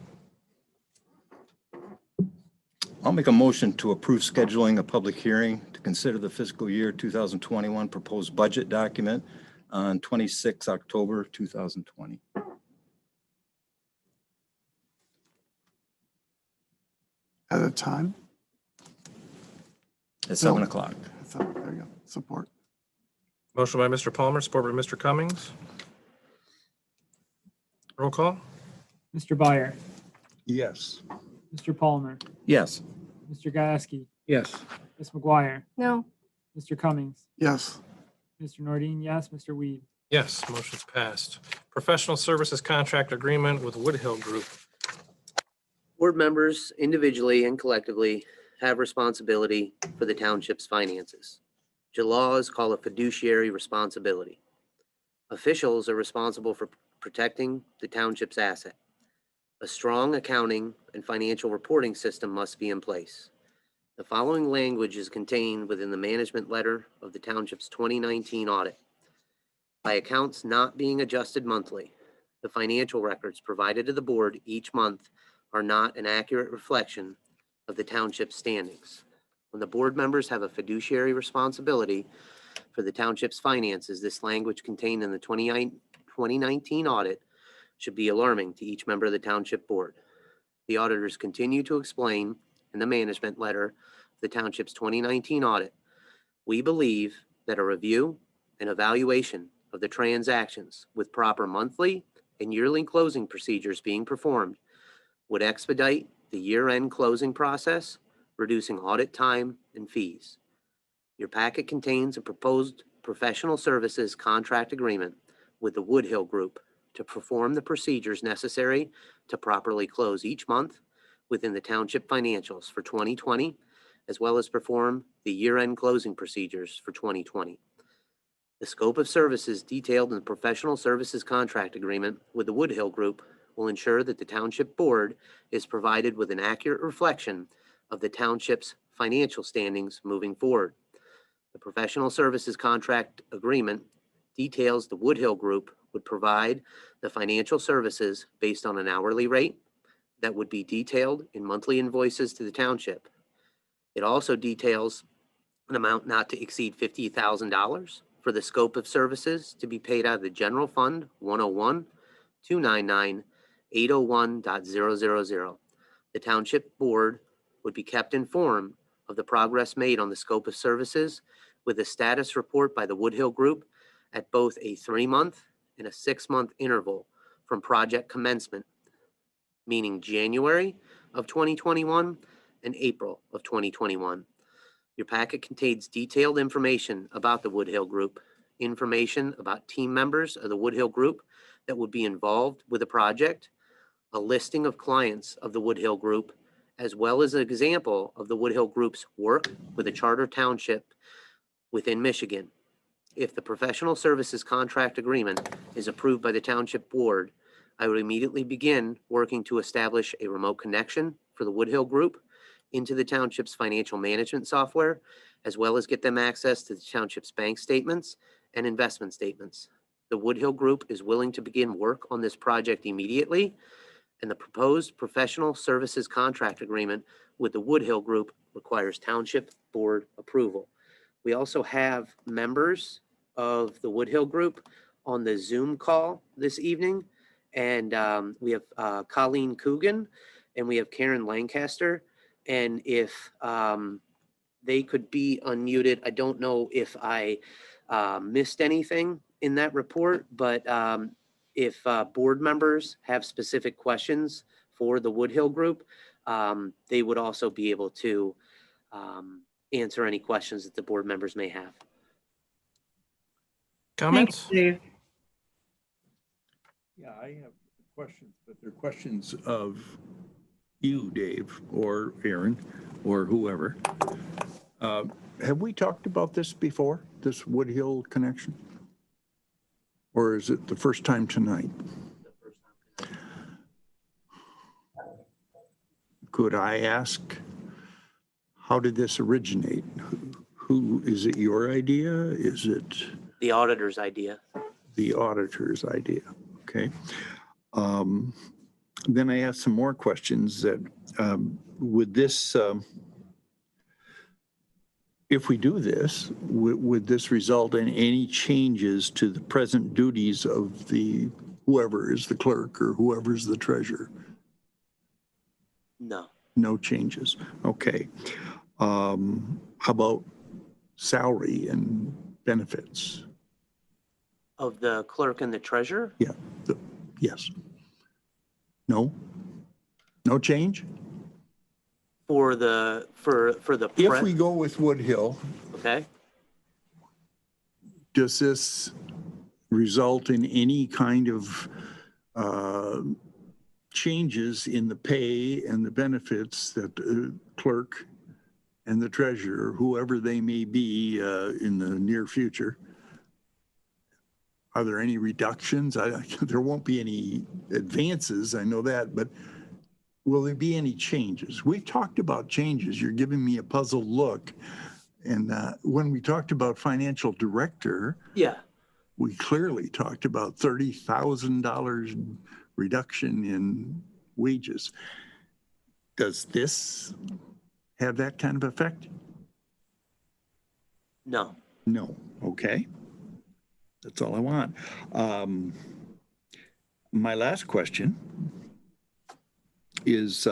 I'll make a motion to approve scheduling a public hearing to consider the fiscal year 2021 proposed budget document on 26 October 2020. At a time. At 7 o'clock. So, there you go. Support. Motion by Mr. Palmer, support by Mr. Cummings. Roll call? Mr. Byer, yes. Mr. Palmer, Yes. Mr. Gasky, Yes. Ms. McGuire, No, Mr. Cummings, Yes. Mr. Nordine, yes, Mr. Weed. Yes, motion's passed. Professional services contract agreement with Woodhill Group. Board members individually and collectively have responsibility for the township's finances, which laws call a fiduciary responsibility. Officials are responsible for protecting the township's asset. A strong accounting and financial reporting system must be in place. The following language is contained within the management letter of the township's 2019 audit. By accounts not being adjusted monthly, the financial records provided to the board each month are not an accurate reflection of the township's standings. When the board members have a fiduciary responsibility for the township's finances, this language contained in the 2019 audit should be alarming to each member of the township board. The auditors continue to explain in the management letter of the township's 2019 audit, we believe that a review and evaluation of the transactions with proper monthly and yearly closing procedures being performed would expedite the year-end closing process, reducing audit time and fees. Your packet contains a proposed professional services contract agreement with the Woodhill Group to perform the procedures necessary to properly close each month within the township financials for 2020, as well as perform the year-end closing procedures for 2020. The scope of services detailed in the professional services contract agreement with the Woodhill Group will ensure that the township board is provided with an accurate reflection of the township's financial standings moving forward. The professional services contract agreement details the Woodhill Group would provide the financial services based on an hourly rate that would be detailed in monthly invoices to the township. It also details an amount not to exceed $50,000 for the scope of services to be paid out of the general fund 101-299-801.000. The township board would be kept informed of the progress made on the scope of services with a status report by the Woodhill Group at both a 3-month and a 6-month interval from project commencement, meaning January of 2021 and April of 2021. Your packet contains detailed information about the Woodhill Group, information about team members of the Woodhill Group that would be involved with the project, a listing of clients of the Woodhill Group, as well as an example of the Woodhill Group's work with a charter township within Michigan. If the professional services contract agreement is approved by the township board, I would immediately begin working to establish a remote connection for the Woodhill Group into the township's financial management software, as well as get them access to the township's bank statements and investment statements. The Woodhill Group is willing to begin work on this project immediately, and the proposed professional services contract agreement with the Woodhill Group requires township board approval. We also have members of the Woodhill Group on the Zoom call this evening. And we have Colleen Coogan and we have Karen Lancaster. And if they could be unmuted, I don't know if I missed anything in that report, but if board members have specific questions for the Woodhill Group, they would also be able to answer any questions that the board members may have. Comments? Yeah, I have questions, but they're questions of you, Dave, or Aaron, or whoever. Have we talked about this before, this Woodhill connection? Or is it the first time tonight? Could I ask, how did this originate? Who, is it your idea? Is it The auditor's idea. the auditor's idea? Okay. Then I have some more questions that would this, if we do this, would this result in any changes to the present duties of the, whoever is the clerk or whoever is the treasurer? No. No changes. Okay. How about salary and benefits? Of the clerk and the treasurer? Yeah, yes. No? No change? For the If we go with Woodhill, okay. does this result in any kind of changes in the pay and the benefits that the clerk and the treasurer, whoever they may be in the near future? Are there any reductions? There won't be any advances, I know that, but will there be any changes? We've talked about changes. You're giving me a puzzled look. And when we talked about financial director, Yeah. we clearly talked about $30,000 reduction in wages. Does this have that kind of effect? No. No. Okay. That's all I want. My last question is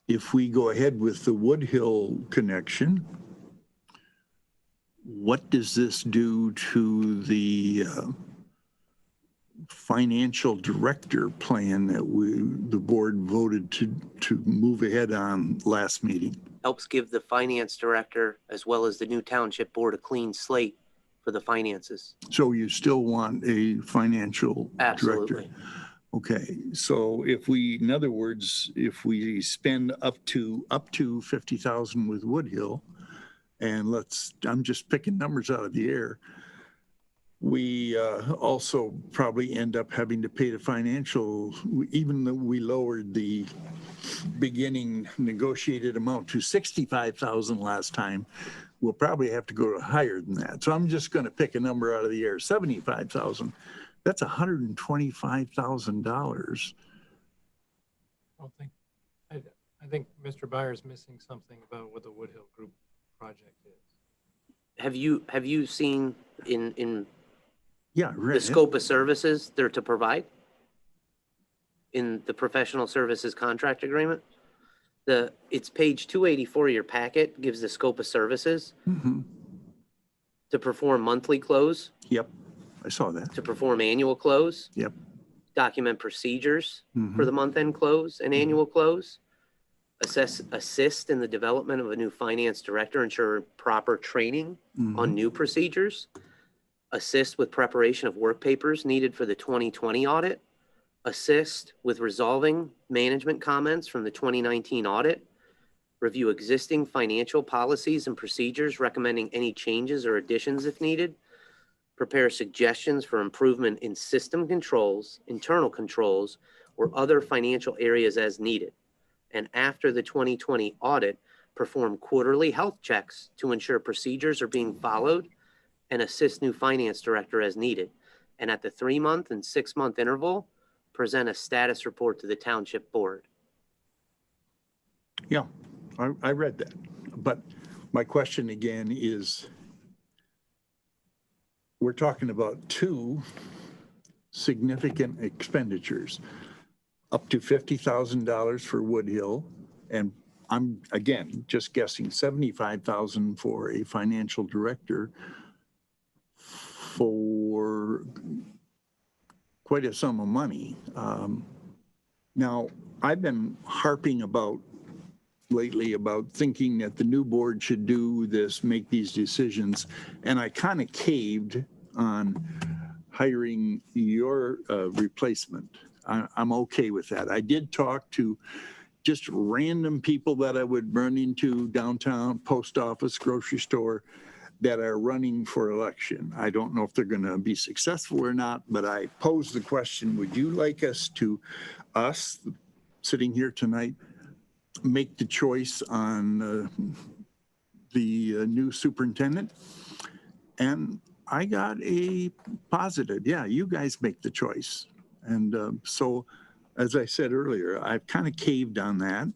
if we go ahead with the Woodhill connection, what does this do to the financial director plan that the board voted to move ahead on last meeting? Helps give the finance director as well as the new township board a clean slate for the finances. So you still want a financial director? Absolutely. Okay, so if we, in other words, if we spend up to 50,000 with Woodhill, and I'm just picking numbers out of the air, we also probably end up having to pay the financial, even though we lowered the beginning negotiated amount to 65,000 last time, we'll probably have to go higher than that. So I'm just going to pick a number out of the air, 75,000. That's $125,000. I think Mr. Byer's missing something about what the Woodhill Group project is. Have you seen in Yeah, the right. scope of services they're to provide in the professional services contract agreement? It's page 284 of your packet, gives the scope of services Mm-hmm. to perform monthly close, Yep, I saw that. to perform annual close. Yep. Document procedures Mhm. for the month-end close and annual close. Assist in the development of a new finance director, ensure proper training on new procedures. Assist with preparation of work papers needed for the 2020 audit. assist with resolving management comments from the 2019 audit, review existing financial policies and procedures, recommending any changes or additions if needed, prepare suggestions for improvement in system controls, internal controls, or other financial areas as needed. And after the 2020 audit, perform quarterly health checks to ensure procedures are being followed and assist new finance director as needed. And at the 3-month and 6-month interval, present a status report to the township board. Yeah, I read that. But my question again is, we're talking about 2 significant expenditures, up to $50,000 for Wood Hill, and I'm, again, just guessing $75,000 for a financial director for quite a sum of money. Now, I've been harping about lately about thinking that the new board should do this, make these decisions, and I kind of caved on hiring your replacement. I'm okay with that. I did talk to just random people that I would run into downtown, post office, grocery store, that are running for election. I don't know if they're going to be successful or not, but I posed the question, would you like us, sitting here tonight, make the choice on the new superintendent? And I got a positive, yeah, you guys make the choice. And so, as I said earlier, I've kind of caved on that.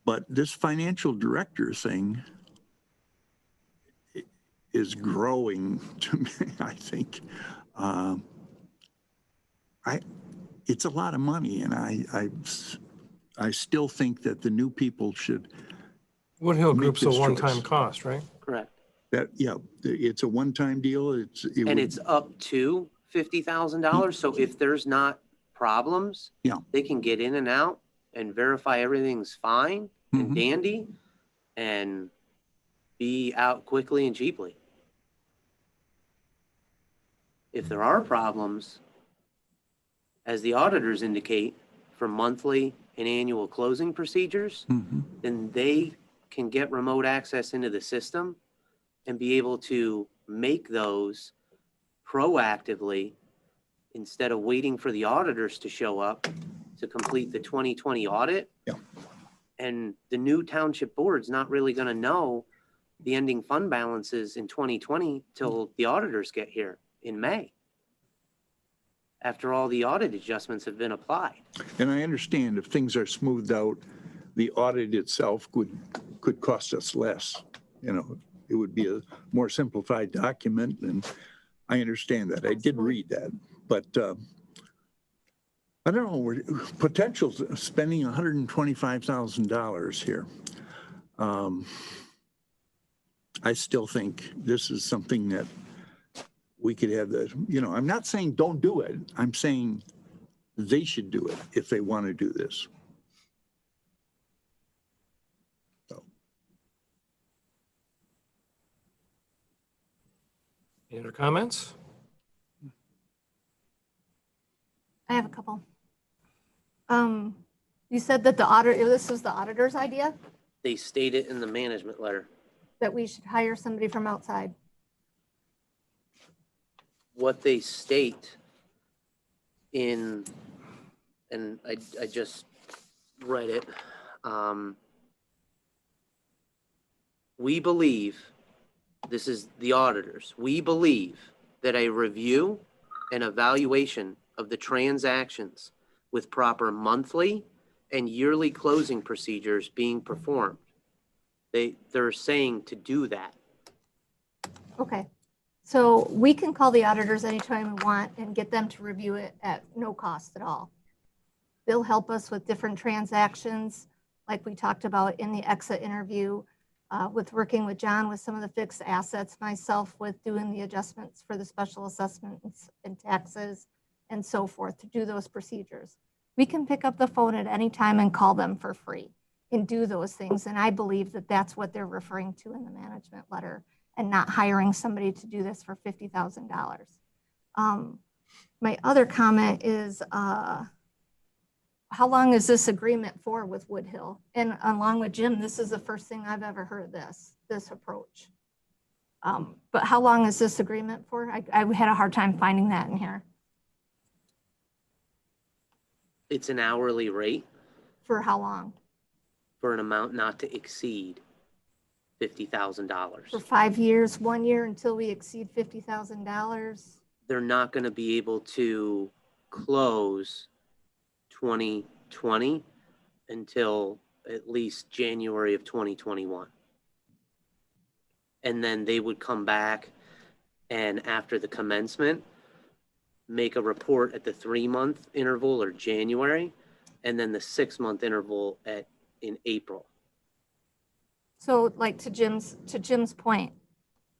But this financial director thing is growing to me, I think. It's a lot of money, and I still think that the new people should. Wood Hill Make Group's a this one-time choice. cost, right? Correct. That, yeah, it's a one-time deal. And it's up to $50,000. So if there's not problems, Yeah. they can get in and out and verify everything's fine and Mhm. dandy and be out quickly and cheaply. If there are problems, as the auditors indicate, for monthly and annual closing procedures, Mhm. then they can get remote access into the system and be able to make those proactively instead of waiting for the auditors to show up to complete the 2020 audit. Yeah. And the new township board's not really going to know the ending fund balances in 2020 till the auditors get here in May, after all the audit adjustments have been applied. And I understand if things are smoothed out, the audit itself could cost us less. You know, it would be a more simplified document, and I understand that. I did read that, but I don't know, we're potential spending $125,000 here. I still think this is something that we could have I'm not saying don't do it. I'm saying they should do it if they want to do this. So, Any other comments? I have a couple. You said that this was the auditor's idea, They state it in the management letter. that we should hire somebody from outside. What they state in, and I just read it. We believe, this is the auditors, we believe that a review and evaluation of the transactions with proper monthly and yearly closing procedures being performed. They're saying to do that. Okay. So we can call the auditors anytime we want and get them to review it at no cost at all. They'll help us with different transactions, like we talked about in the exit interview, with working with John with some of the fixed assets, myself with doing the adjustments for the special assessments and taxes and so forth to do those procedures. We can pick up the phone at any time and call them for free and do those things. And I believe that that's what they're referring to in the management letter, and not hiring somebody to do this for $50,000. My other comment is, how long is this agreement for with Woodhill? And along with Jim, this is the first thing I've ever heard of this approach. But how long is this agreement for? I had a hard time finding that in here. It's an hourly rate For how long? for an amount not to exceed For $50,000. 5 years, 1 year until we exceed $50,000? They're not going to be able to close 2020 until at least January of 2021. And then they would come back and after the commencement, make a report at the 3-month interval or January, and then the 6-month interval in April. So like to Jim's point,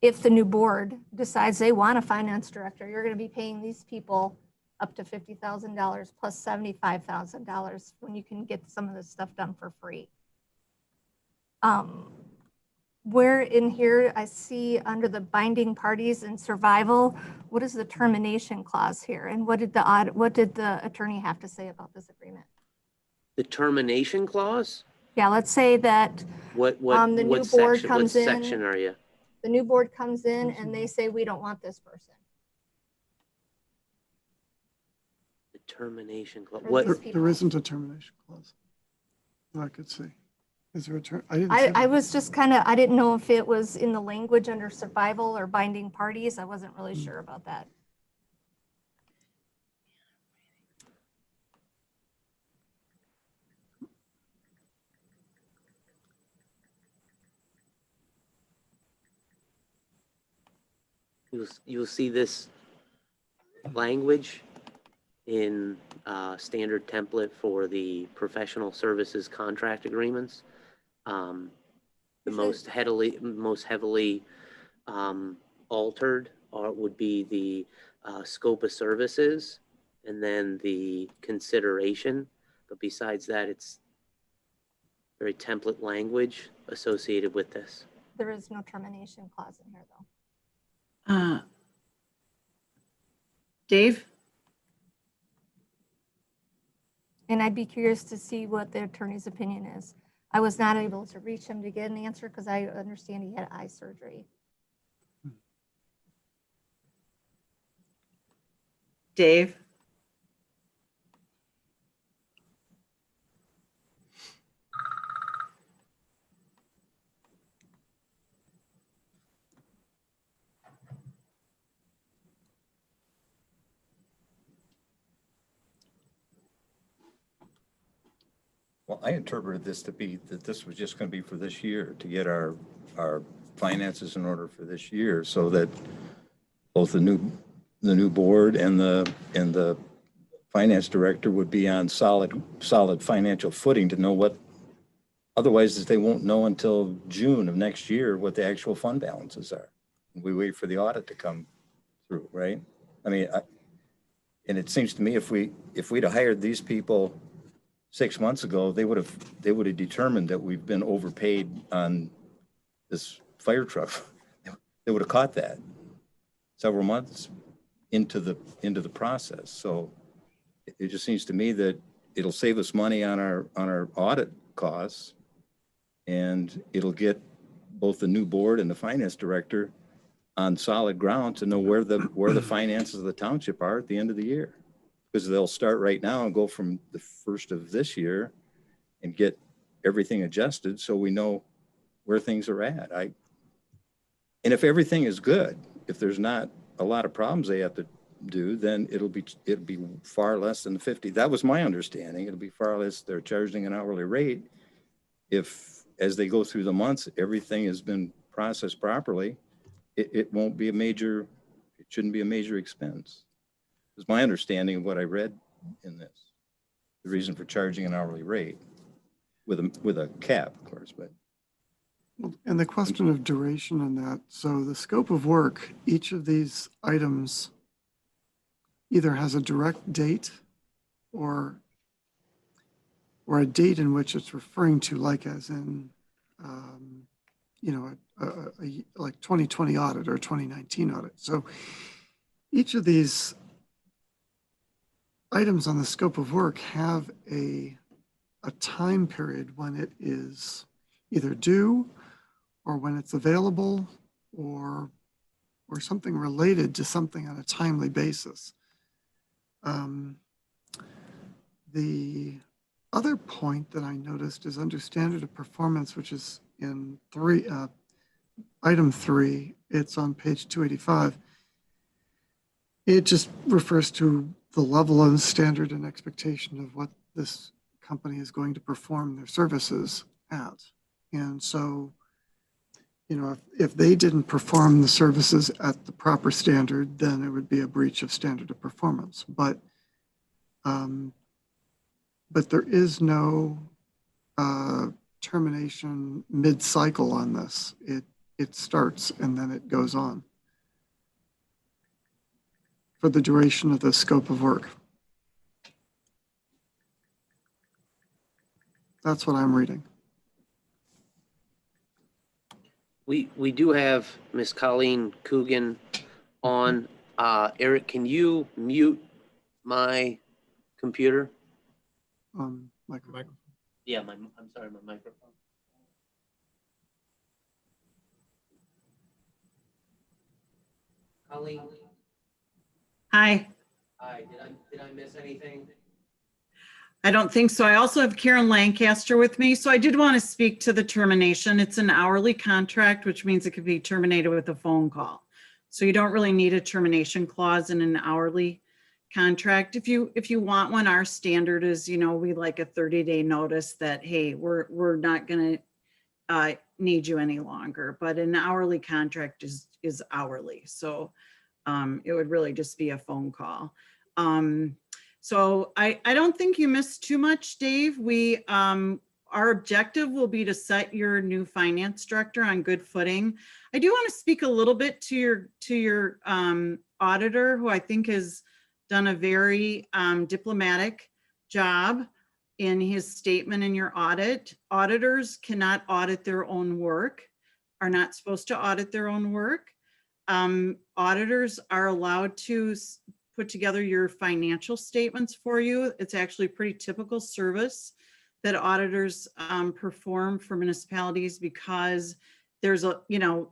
if the new board decides they want a finance director, you're going to be paying these people up to $50,000 plus $75,000 when you can get some of this stuff done for free. Where in here I see under the binding parties and survival, what is the termination clause here? And what did the attorney have to say about this agreement? The termination clause? Yeah, let's say that What the new what board section? What comes in. section are you? the new board comes in and they say, we don't want this person. The termination clause. For What? these There people. isn't a termination clause. that I could see. Is there a term? I didn't see I that. was just kind of, I didn't know if it was in the language under survival or binding parties. I wasn't really sure about that. You'll see this language in standard template for the professional services contract agreements. The most heavily altered would be the scope of services and then the consideration. But besides that, it's very template language associated with this. There is no termination clause in here, though. Dave? And I'd be curious to see what the attorney's opinion is. I was not able to reach him to get an answer because I understand he had eye surgery. Dave? Well, I interpreted this to be that this was just going to be for this year, to get our finances in order for this year, so that both the new board and the finance director would be on solid financial footing to know what, otherwise they won't know until June of next year what the actual fund balances are. We wait for the audit to come through, right? I mean, and it seems to me if we'd have hired these people 6 months ago, they would have determined that we've been overpaid on this fire truck. They would have caught that several months into the process. So it just seems to me that it'll save us money on our audit costs, and it'll get both the new board and the finance director on solid ground to know where the finances of the township are at the end of the year. Because they'll start right now and go from the first of this year and get everything adjusted so we know where things are at. And if everything is good, if there's not a lot of problems they have to do, then it'll be far less than the 50. That was my understanding. It'll be far less. They're charging an hourly rate. If, as they go through the months, everything has been processed properly, it shouldn't be a major expense. Is my understanding of what I read in this. The reason for charging an hourly rate with a cap, of course, but. And the question of duration on that, so the scope of work, each of these items either has a direct date or a date in which it's referring to, like as in, like 2020 audit or 2019 audit. So each of these items on the scope of work have a time period when it is either due or when it's available or something related to something on a timely basis. The other point that I noticed is under standard of performance, which is in item 3, it's on page 285. It just refers to the level of standard and expectation of what this company is going to perform their services at. And so, you know, if they didn't perform the services at the proper standard, then it would be a breach of standard of performance. But there is no termination mid-cycle on this. It starts and then it goes on for the duration of the scope of work. That's what I'm reading. We do have Miss Colleen Coogan on. Eric, can you mute my computer? Microphone. Yeah, I'm sorry, my microphone. Colleen, Hi. hi, did I miss anything? I don't think so. I also have Karen Lancaster with me. So I did want to speak to the termination. It's an hourly contract, which means it could be terminated with a phone call. So you don't really need a termination clause in an hourly contract. If you want one, our standard is, you know, we like a 30-day notice that, hey, we're not going to need you any longer. But an hourly contract is hourly. So it would really just be a phone call. So I don't think you missed too much, Dave. Our objective will be to set your new finance director on good footing. I do want to speak a little bit to your auditor, who I think has done a very diplomatic job in his statement in your audit. Auditors cannot audit their own work, are not supposed to audit their own work. Auditors are allowed to put together your financial statements for you. It's actually a pretty typical service that auditors perform for municipalities, because there's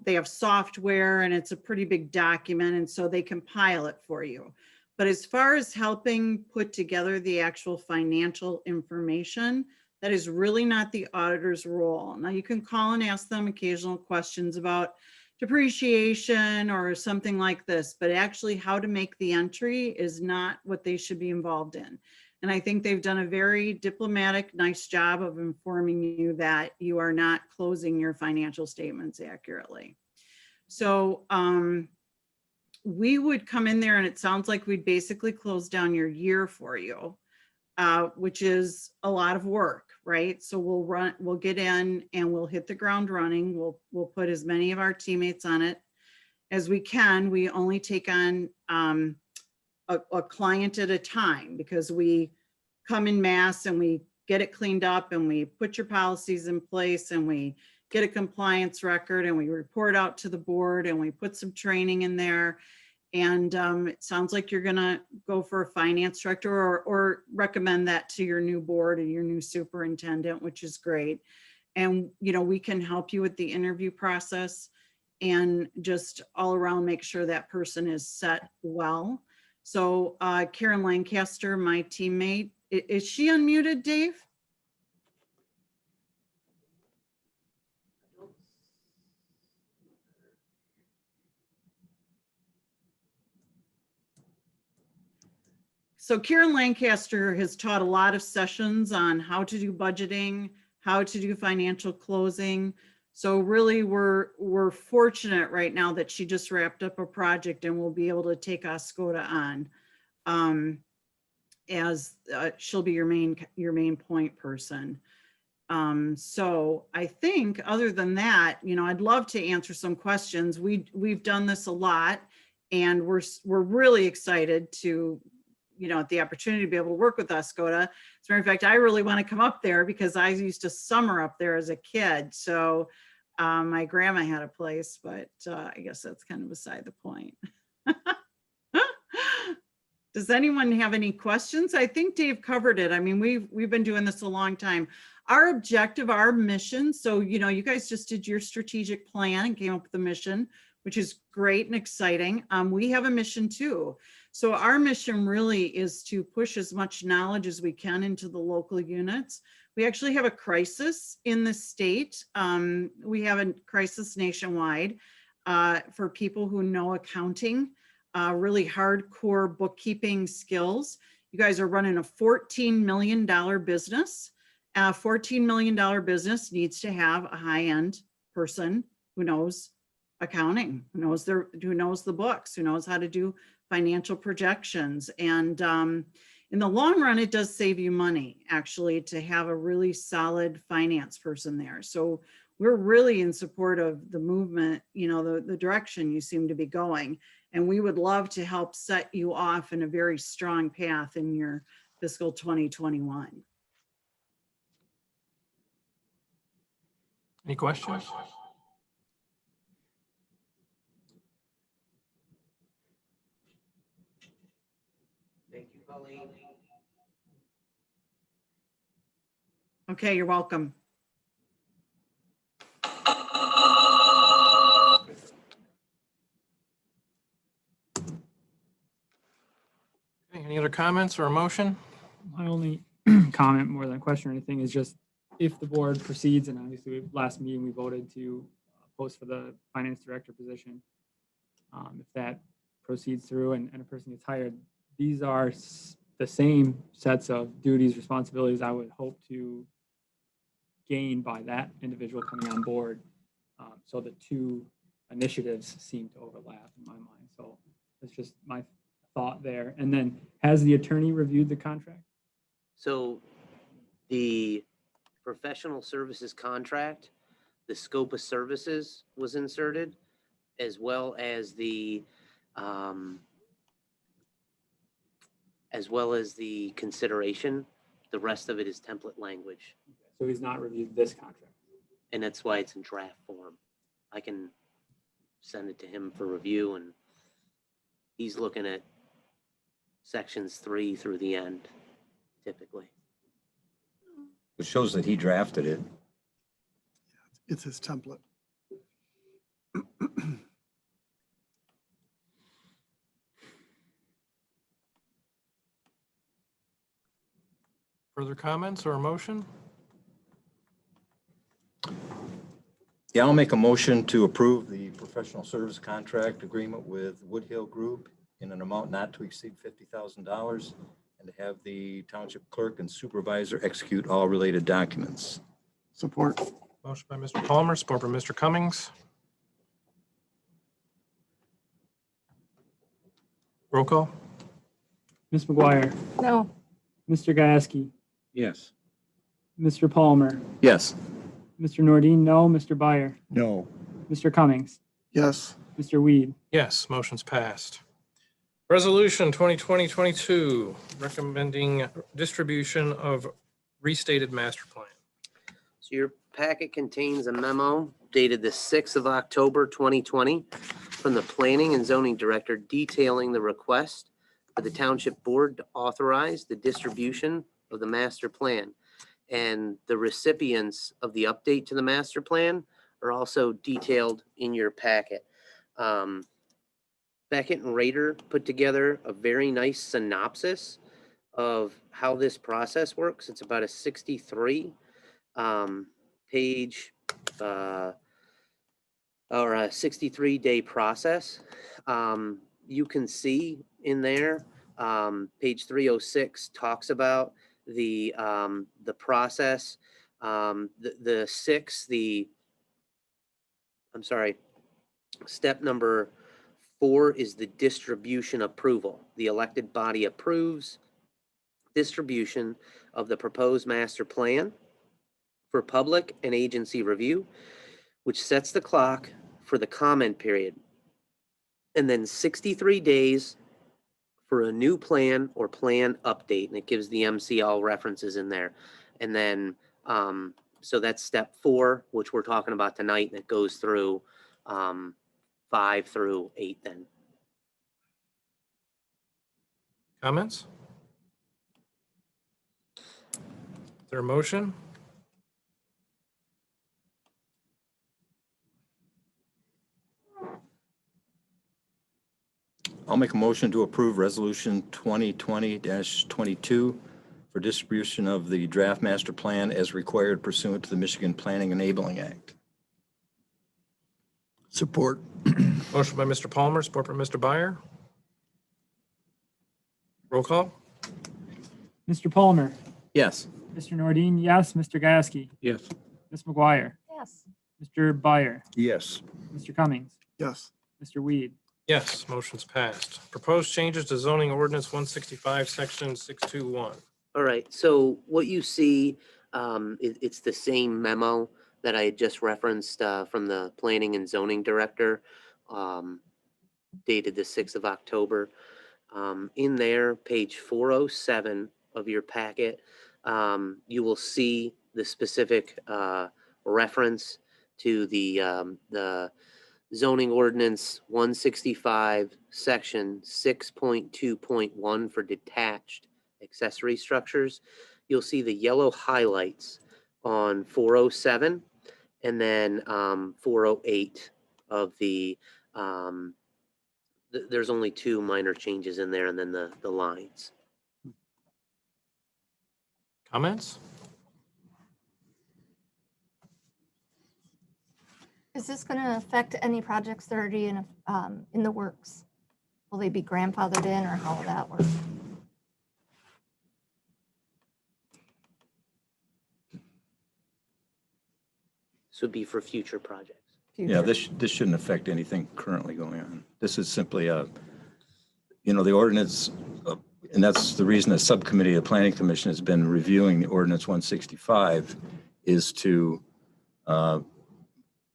they have software and it's a pretty big document, and so they compile it for you. But as far as helping put together the actual financial information, that is really not the auditor's role. Now, you can call and ask them occasional questions about depreciation or something like this, but actually how to make the entry is not what they should be involved in. And I think they've done a very diplomatic, nice job of informing you that you are not closing your financial statements accurately. So we would come in there and it sounds like we'd basically close down your year for you, which is a lot of work, right? So we'll get in and we'll hit the ground running. We'll put as many of our teammates on it as we can. We only take on a client at a time, because we come in mass and we get it cleaned up and we put your policies in place and we get a compliance record and we report out to the board and we put some training in there. And it sounds like you're gonna go for a finance director or recommend that to your new board or your new superintendent, which is great. And we can help you with the interview process and just all around make sure that person is set well. So Karen Lancaster, my teammate, is she unmuted, Dave? So Karen Lancaster has taught a lot of sessions on how to do budgeting, how to do financial closing. So really we're fortunate right now that she just wrapped up a project and will be able to take Oscoda on as she'll be your main point person. So I think other than that, I'd love to answer some questions. We've done this a lot, and we're really excited to at the opportunity to be able to work with Oscoda. As a matter of fact, I really want to come up there because I used to summer up there as a kid. So my grandma had a place, but I guess that's kind of beside the point. Does anyone have any questions? I think Dave covered it. I mean, we've been doing this a long time. Our objective, our mission, so, you know, you guys just did your strategic plan and came up with a mission, which is great and exciting. We have a mission too. So our mission really is to push as much knowledge as we can into the local units. We actually have a crisis in the state. We have a crisis nationwide for people who know accounting, really hardcore bookkeeping skills. You guys are running a $14 million business. A $14 million business needs to have a high-end person who knows accounting, who knows the books, who knows how to do financial projections. And in the long run, it does save you money, actually, to have a really solid finance person there. So we're really in support of the movement, you know, the direction you seem to be going. And we would love to help set you off in a very strong path in your fiscal 2021. Any questions? Thank you, Colleen. Okay, you're welcome. Okay, any other comments or a motion? My only comment, more than a question or anything, is just if the board proceeds, and obviously last meeting we voted to post for the finance director position. If that proceeds through and a person gets hired, these are the same sets of duties, responsibilities I would hope to gain by that individual coming on board. So the two initiatives seem to overlap in my mind. So that's just my thought there. And then, has the attorney reviewed the contract? So the professional services contract, the scope of services was inserted, as well as the consideration. The rest of it is template language, So he's not reviewed this contract. and that's why it's in draft form. I can send it to him for review, and he's looking at sections 3 through the end, typically. It shows that he drafted it. It's his template. Further comments or a motion? Yeah, I'll make a motion to approve the professional service contract agreement with Woodhill Group in an amount not to exceed $50,000 and to have the township clerk and supervisor execute all related documents. Support. Motion by Mr. Palmer, support by Mr. Cummings. Roll call? Ms. McGuire, No. Mr. Gieske, Yes. Mr. Palmer, Yes. Mr. Nordine, no. Mr. Byer, No. Mr. Cummings, Yes. Mr. Weed. Yes, motion's passed. Resolution 2020-22, recommending distribution of restated master plan. So your packet contains a memo dated the 6th of October, 2020, from the Planning and Zoning Director detailing the request for the Township Board to authorize the distribution of the master plan. And the recipients of the update to the master plan are also detailed in your packet. Beckett and Rader put together a very nice synopsis of how this process works. It's about a 63 page or a 63-day process. You can see in there, page 306 talks about the process. Step number 4 is the distribution approval. The elected body approves distribution of the proposed master plan for public and agency review, which sets the clock for the comment period. And then 63 days for a new plan or plan update, and it gives the MCL references in there. And then, so that's step 4, which we're talking about tonight, and it goes through 5 through 8 then. Comments? Is there a motion? I'll make a motion to approve Resolution 2020-22 for distribution of the draft master plan as required pursuant to the Michigan Planning Enabling Act. Support. Motion by Mr. Palmer, support by Mr. Byer. Roll call? Mr. Palmer, Yes. Mr. Nordine, yes. Mr. Gasky, Yes. Ms. McGuire, Yes. Mr. Byer, Yes. Mr. Cummings, Yes. Mr. Weed. Yes, motion's passed. Proposed changes to zoning ordinance 165, section 621. All right, so what you see, it's the same memo that I had just referenced from the planning and zoning director, dated the 6th of October. In there, page 407 of your packet, you will see the specific reference to the zoning ordinance 165, section 6.2.1 for detached accessory structures. You'll see the yellow highlights on 407 and then 408 of the, there's only two minor changes in there and then the lines. Comments? Is this going to affect any projects that are already in the works? Will they be grandfathered in, or how will that work? This would be for future projects. Yeah, this shouldn't affect anything currently going on. This is simply the ordinance, and that's the reason the subcommittee of the Planning Commission has been reviewing the ordinance 165 is to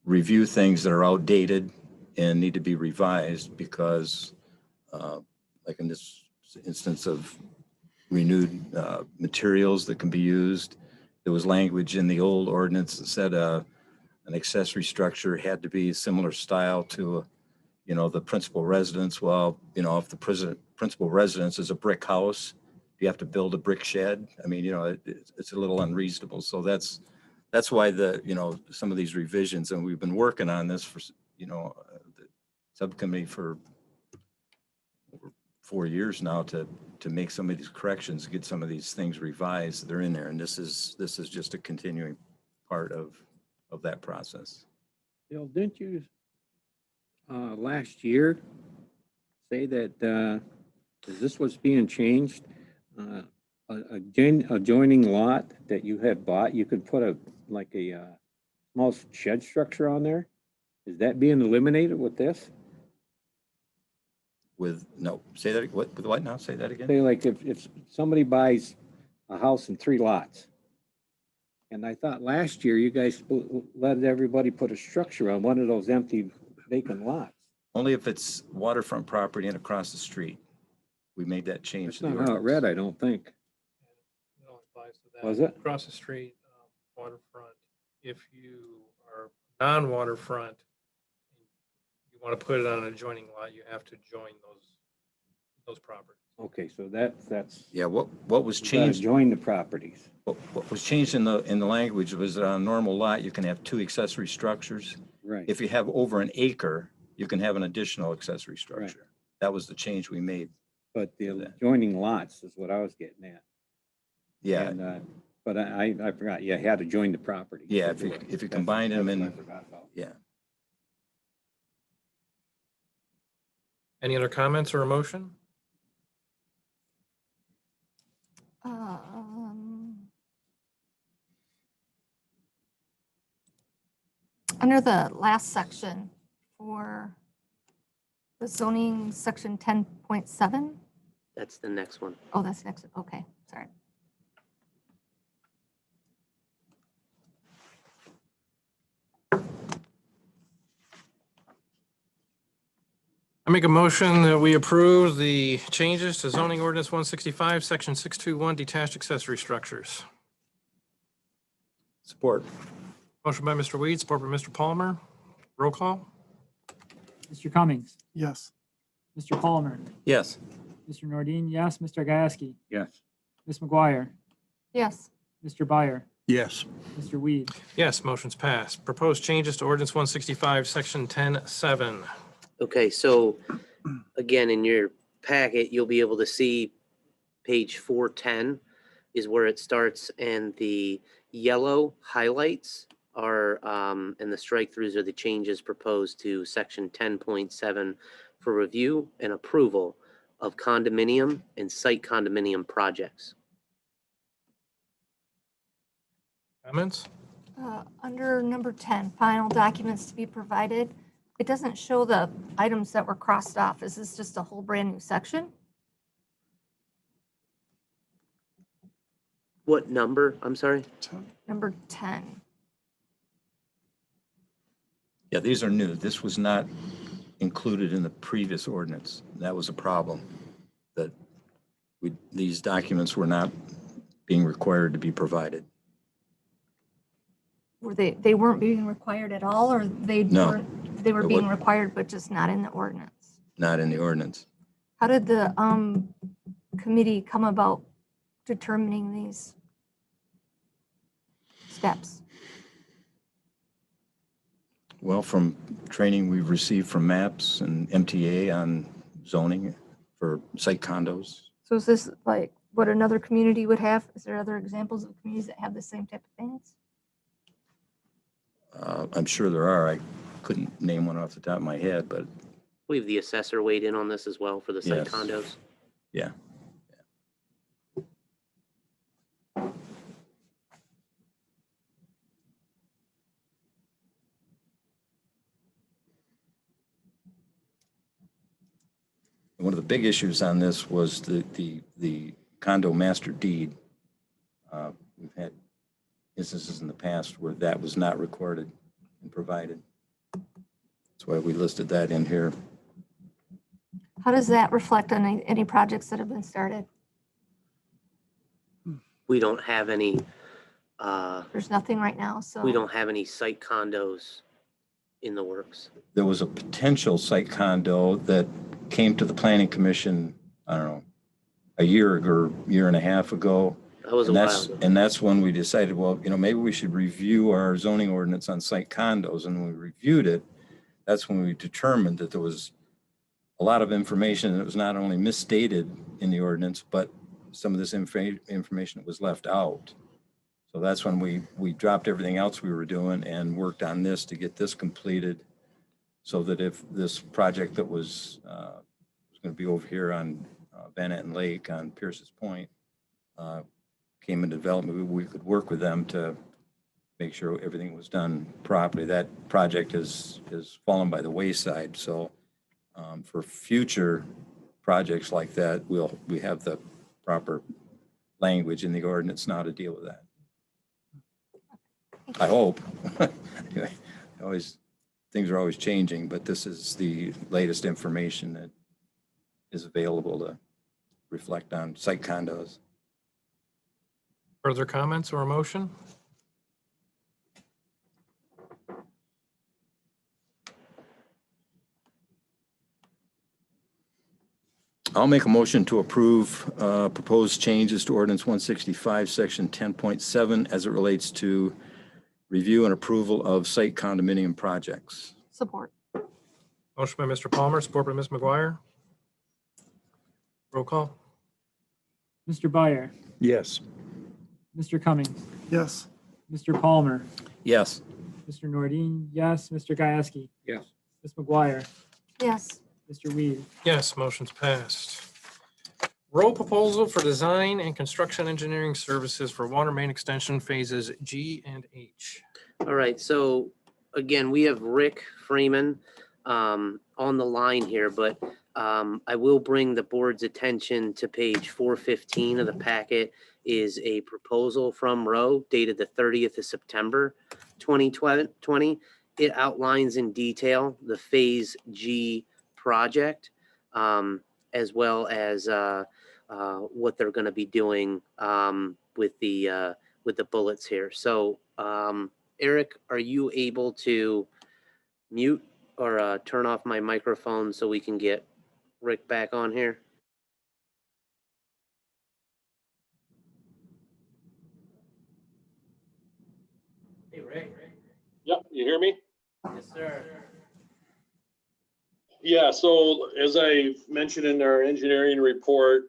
review things that are outdated and need to be revised because, like in this instance of renewed materials that can be used, there was language in the old ordinance that said an accessory structure had to be similar style to, the principal residence. Well, if the principal residence is a brick house, you have to build a brick shed. I mean, it's a little unreasonable. So that's why some of these revisions, and we've been working on this for, the subcommittee for over 4 years now to make some of these corrections, get some of these things revised. They're in there. And this is just a continuing part of that process. Bill, didn't you last year say that as this was being changed, adjoining lot that you had bought, you could put a small shed structure on there? Is that being eliminated with this? Say that, with what now? Say that again? Say like if somebody buys a house in 3 lots, and I thought last year you guys let everybody put a structure on one of those empty vacant lots. Only if it's waterfront property and across the street. We made that change. That's not how it read, I don't think. It only applies to that. Was it? Across the street, waterfront. If you are non-waterfront, you want to put it on an adjoining lot, you have to join those properties. Okay, so that's. Yeah, what was you gotta changed? Join the properties. What was changed in the language was that on a normal lot, you can have 2 accessory structures. Right. If you have over an acre, you can have an additional accessory structure. That was the change we made. But the adjoining lots is what I was getting at. Yeah, And, but I forgot, you had to join the property. yeah, if you combine them That's what I in, forgot about. yeah. Any other comments or a motion? Under the last section for the zoning section 10.7. That's the next one. Oh, that's next. Okay, sorry. I make a motion that we approve the changes to zoning ordinance 165, section 621, detached accessory structures. Support. Motion by Mr. Weed, support by Mr. Palmer. Roll call? Mr. Cummings, Yes. Mr. Palmer, Yes. Mr. Nordine, yes. Mr. Gieske, Yes. Ms. McGuire, Yes. Mr. Byer, Yes. Mr. Weed. Yes, motion's passed. Proposed changes to ordinance 165, section 10-7. Okay, so again, in your packet, you'll be able to see page 410 is where it starts, and the yellow highlights are, and the strike-throughs are the changes proposed to section 10.7 for review and approval of condominium and site condominium projects. Comments? Under number 10, final documents to be provided, it doesn't show the items that were crossed off. Is this just a whole brand new section? What number? I'm sorry? Number 10. Yeah, these are new. This was not included in the previous ordinance. That was a problem, that these documents were not being required to be provided. Were they weren't being required at all, or they No. weren't, they were It being wa- required, but just not in the ordinance? Not in the ordinance. How did the committee come about determining these steps? Well, from training we've received from MAPS and MTA on zoning for site condos. So is this like what another community would have? Is there other examples of communities that have the same type of things? I'm sure there are. I couldn't name one off the top of my head, but We have the assessor weighed in on this as well for the site Yes. condos. yeah. One of the big issues on this was the condo master deed. We've had instances in the past where that was not recorded and provided. That's why we listed that in here. How does that reflect on any projects that have been started? We don't have any, There's nothing right now, so. we don't have any site condos in the works. There was a potential site condo that came to the planning commission, I don't know, a year or year and a half ago. That was a And while that's, ago. and that's when we decided, well, maybe we should review our zoning ordinance on site condos. And when we reviewed it, that's when we determined that there was a lot of information that was not only misstated in the ordinance, but some of this information was left out. So that's when we dropped everything else we were doing and worked on this to get this completed, so that if this project that was going to be over here on Van Etten Lake on Pierce's Point came into development, we could work with them to make sure everything was done properly. That project has fallen by the wayside. So for future projects like that, we have the proper language in the ordinance now to deal with that. I hope. Anyway, things are always changing, but this is the latest information that is available to reflect on site condos. Further comments or a motion? I'll make a motion to approve proposed changes to ordinance 165, section 10.7, as it relates to review and approval of site condominium projects. Support. Motion by Mr. Palmer, support by Ms. McGuire. Roll call. Mr. Byer, Yes. Mr. Cummings, Yes. Mr. Palmer, Yes. Mr. Nordine, yes. Mr. Gieske, Yes. Ms. McGuire, Yes. Mr. Weed. Yes, motion's passed. Roll proposal for design and construction engineering services for water main extension phases G and H. All right, so again, we have Rick Freeman on the line here, but I will bring the board's attention to page 415 of the packet is a proposal from Rowe dated the 30th of September, 2020. It outlines in detail the Phase G project, as well as what they're going to be doing with the bullets here. So, Eric, are you able to mute or turn off my microphone so we can get Rick back on here? you hear me? Yes, sir. Yeah, so as I mentioned in our engineering report,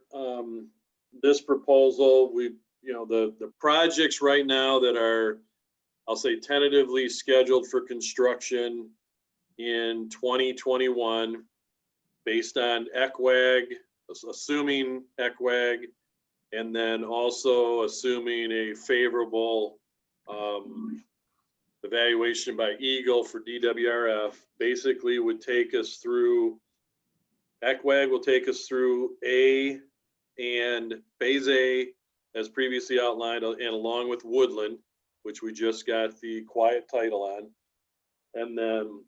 this proposal, the projects right now that are, I'll say tentatively scheduled for construction in 2021, based on ECWAG, assuming ECWAG, and then also assuming a favorable evaluation by Eagle for DWRF, basically would take us through, ECWAG will take us through A and Phase A, as previously outlined, and along with Woodland, which we just got the quiet title on. And then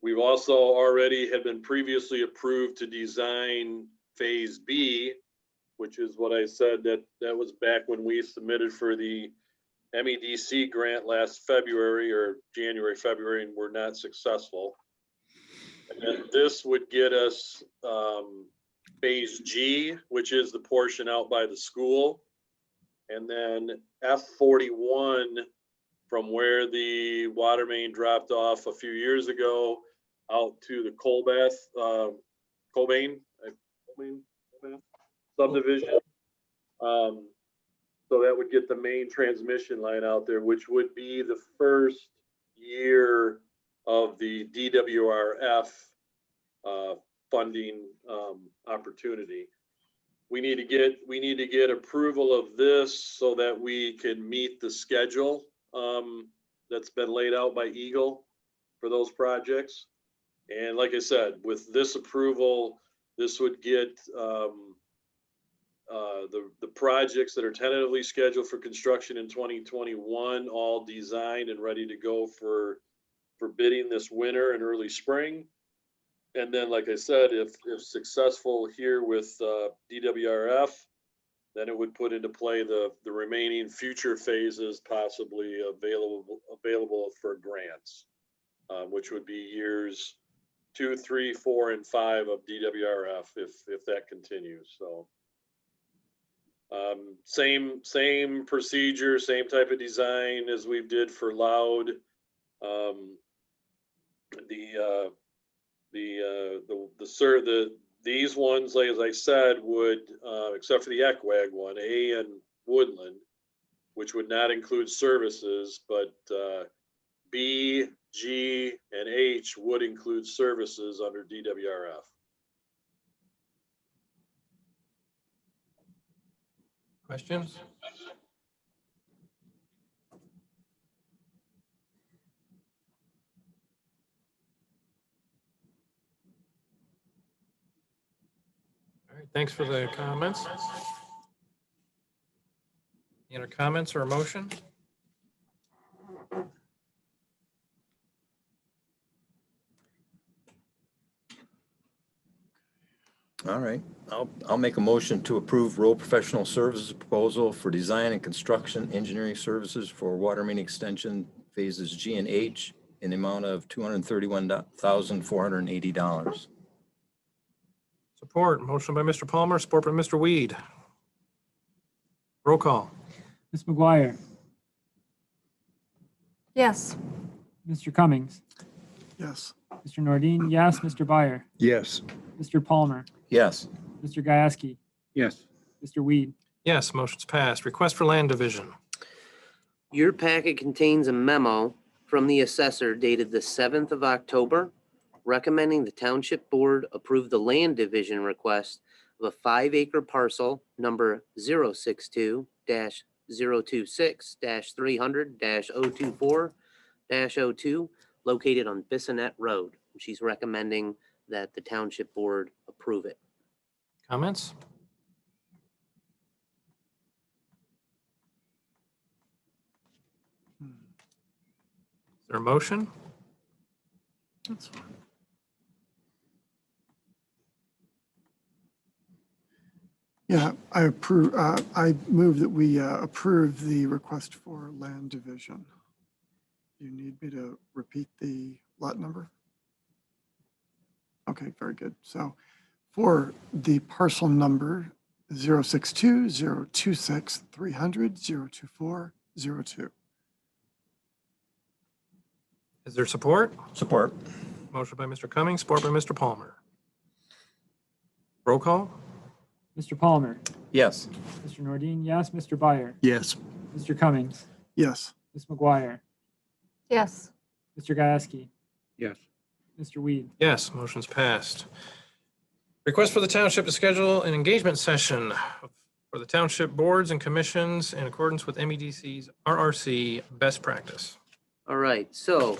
we've also already had been previously approved to design Phase B, which is what I said, that was back when we submitted for the MEDC grant last February or January, February, and were not successful. And then this would get us Phase G, which is the portion out by the school. And then F41, from where the water main dropped off a few years ago out to the Colbain subdivision. So that would get the main transmission line out there, which would be the first year of the DWRF funding opportunity. We need to get approval of this so that we can meet the schedule that's been laid out by Eagle for those projects. And like I said, with this approval, this would get the projects that are tentatively scheduled for construction in 2021 all designed and ready to go for bidding this winter and early spring. And then, like I said, if successful here with DWRF, then it would put into play the remaining future phases possibly available for grants, which would be years 2, 3, 4, and 5 of DWRF if that continues. So same procedure, same type of design as we did for Loud. These ones, like as I said, would except for the ECWAG one, A and Woodland, which would not include services, but B, G, and H would include services under DWRF. Questions? All right, thanks for the comments. Any other comments or a motion? All right, I'll make a motion to approve road professional services proposal for design and construction engineering services for water main extension phases G and H in the amount of $231,480. Support. Motion by Mr. Palmer, support by Mr. Weed. Roll call. Ms. McGuire, Yes. Mr. Cummings, Yes. Mr. Nordine, yes, Mr. Byer, Yes. Mr. Palmer, Yes. Mr. Gieske, Yes. Mr. Weed. Yes, motion's passed. Request for land division. Your packet contains a memo from the assessor dated the 7th of October, recommending the Township Board approve the land division request of a 5-acre parcel number 062-026-300-024-02 located on Bissonnet Road. She's recommending that the Township Board approve it. Comments? Is there a motion? That's fine. Yeah, I approve, I move that we approve the request for land division. You need me to repeat the lot number? Okay, very good. So for the parcel number 062-026-300-024-02. Is there support? Support. Motion by Mr. Cummings, support by Mr. Palmer. Roll call? Mr. Palmer, Yes. Mr. Nordine, yes. Mr. Byer, Yes. Mr. Cummings, Yes. Ms. McGuire, Yes. Mr. Gieske, Yes. Mr. Weed. Yes, motion's passed. Request for the township to schedule an engagement session for the township boards and commissions in accordance with MEDC's RRC best practice. All right, so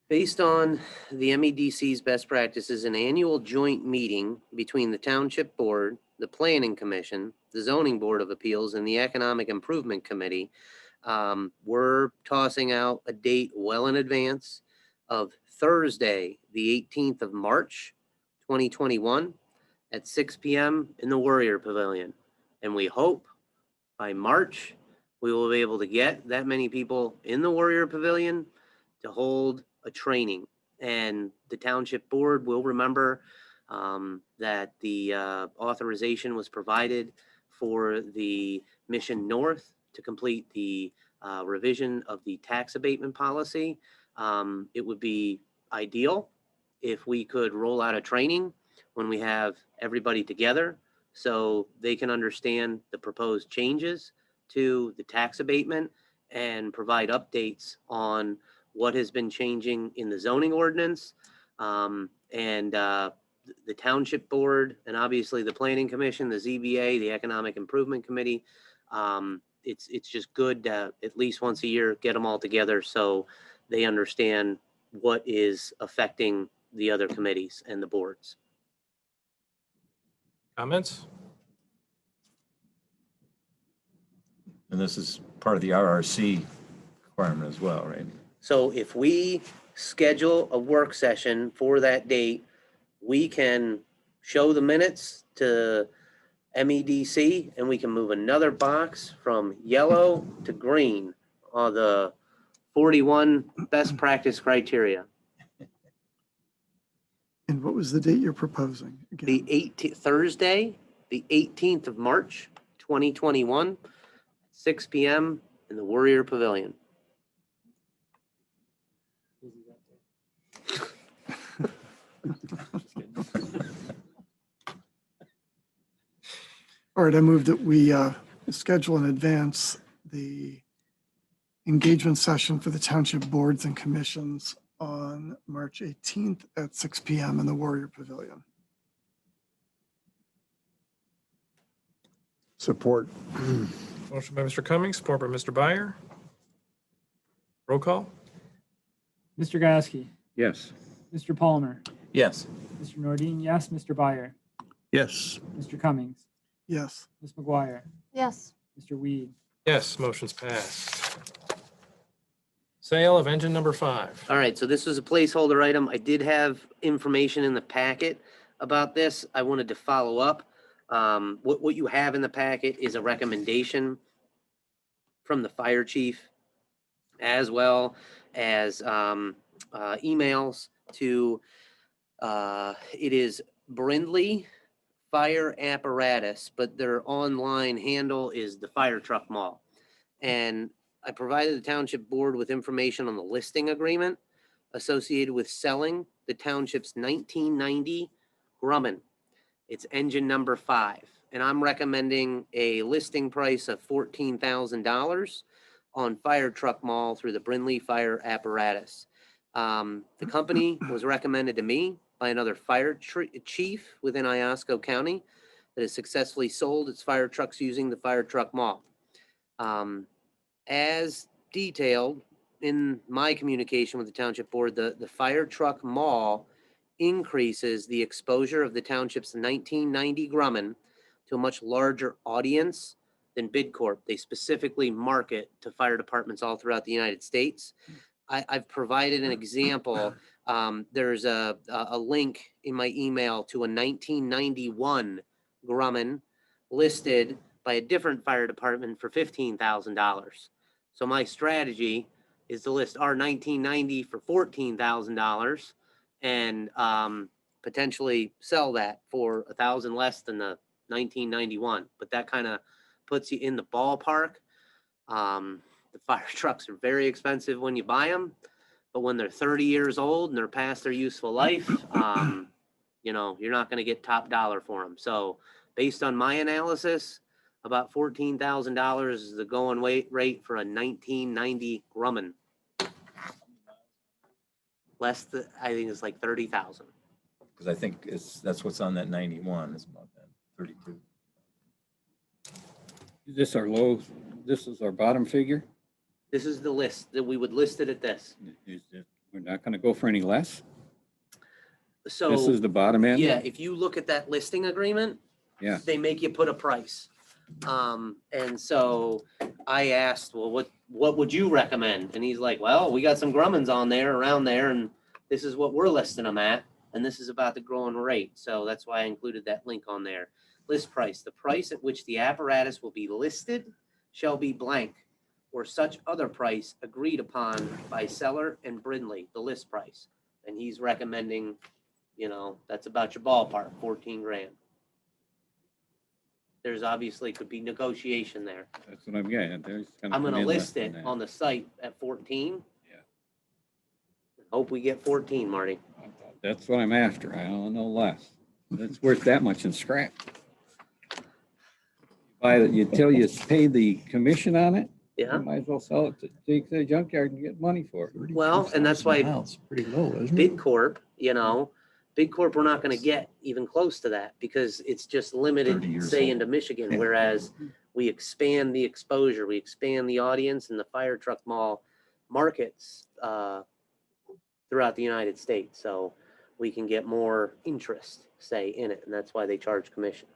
based on the MEDC's best practices, an annual joint meeting between the Township Board, the Planning Commission, the Zoning Board of Appeals, and the Economic Improvement Committee. We're tossing out a date well in advance of Thursday, the 18th of March, 2021, at 6 p.m. in the Warrior Pavilion. And we hope by March, we will be able to get that many people in the Warrior Pavilion to hold a training. And the Township Board will remember that the authorization was provided for the Mission North to complete the revision of the tax abatement policy. It would be ideal if we could roll out a training when we have everybody together so they can understand the proposed changes to the tax abatement and provide updates on what has been changing in the zoning ordinance. The Township Board and obviously the Planning Commission, the ZBA, the Economic Improvement Committee. It's just good to at least once a year get them all together so they understand what is affecting the other committees and the boards. Comments? And this is part of the RRC requirement as well, right? So if we schedule a work session for that date, we can show the minutes to MEDC and we can move another box from yellow to green on the 41 best practice criteria. And what was the date you're proposing? The Again, Thursday, the 18th of March, 2021, 6 p.m. in the Warrior Pavilion. All right, I move that we schedule in advance the engagement session for the township boards and commissions on March 18th at 6 p.m. in the Warrior Pavilion. Support. Motion by Mr. Cummings, support by Mr. Byer. Roll call? Mr. Gieske, Yes. Mr. Palmer, Yes. Mr. Nordine, yes. Mr. Byer, Yes. Mr. Cummings, Yes. Ms. McGuire, Yes. Mr. Weed. Yes, motion's passed. Sale of engine number 5. All right, so this was a placeholder item. I did have information in the packet about this. I wanted to follow up. What you have in the packet is a recommendation from the fire chief, as well as emails to, it is Brindley Fire Apparatus, but their online handle is the Fire Truck Mall. And I provided the township board with information on the listing agreement associated with selling the township's 1990 Grumman. It's engine number 5. And I'm recommending a listing price of $14,000 on Fire Truck Mall through the Brindley Fire Apparatus. The company was recommended to me by another fire chief within Iosco County that has successfully sold its fire trucks using the Fire Truck Mall. As detailed in my communication with the township board, the Fire Truck Mall increases the exposure of the township's 1990 Grumman to a much larger audience than BidCorp. They specifically market to fire departments all throughout the United States. I've provided an example. There's a link in my email to a 1991 Grumman listed by a different fire department for $15,000. So my strategy is to list our 1990 for $14,000 and potentially sell that for $1,000 less than the 1991. But that kind of puts you in the ballpark. The fire trucks are very expensive when you buy them, But when they're 30 years old and they're past their useful life, you know, you're not going to get top dollar for them. So based on my analysis, about $14,000 is the going rate for a 1990 Grumman. I think it's like 30,000. Because I think that's what's on that 91, is about that, 32. Is this our low, this is our bottom figure? This is the list that we would list it at this. We're not gonna go for any less? So This is the bottom end? yeah, if you look at that listing agreement, Yeah. they make you put a price. And so I asked, well, what would you recommend? And he's like, well, we got some Grummans on there, around there, and this is what we're listing them at, and this is about the growing rate. So that's why I included that link on there. List price, the price at which the apparatus will be listed shall be blank, or such other price agreed upon by seller and Brindley, the list price. And he's recommending, you know, that's about your ballpark, 14 grand. There's obviously could be negotiation there. That's what I'm getting. I'm gonna list it on the site at 14. Yeah. Hope we get 14, Marty. That's what I'm after. I don't know less. It's worth that much in scrap. Buy it, until you pay the commission on it, Yeah, you might as well sell it to take to the junkyard and get money for it. well, and that's why It's pretty low, isn't it? Big Corp, you know, Big Corp, we're not gonna get even close to that because it's just 30 limited, years say, old. into Michigan, whereas we expand the exposure, we expand the audience and the fire truck mall markets throughout the United States. So we can get more interest, say, in it, and that's why they charge commission.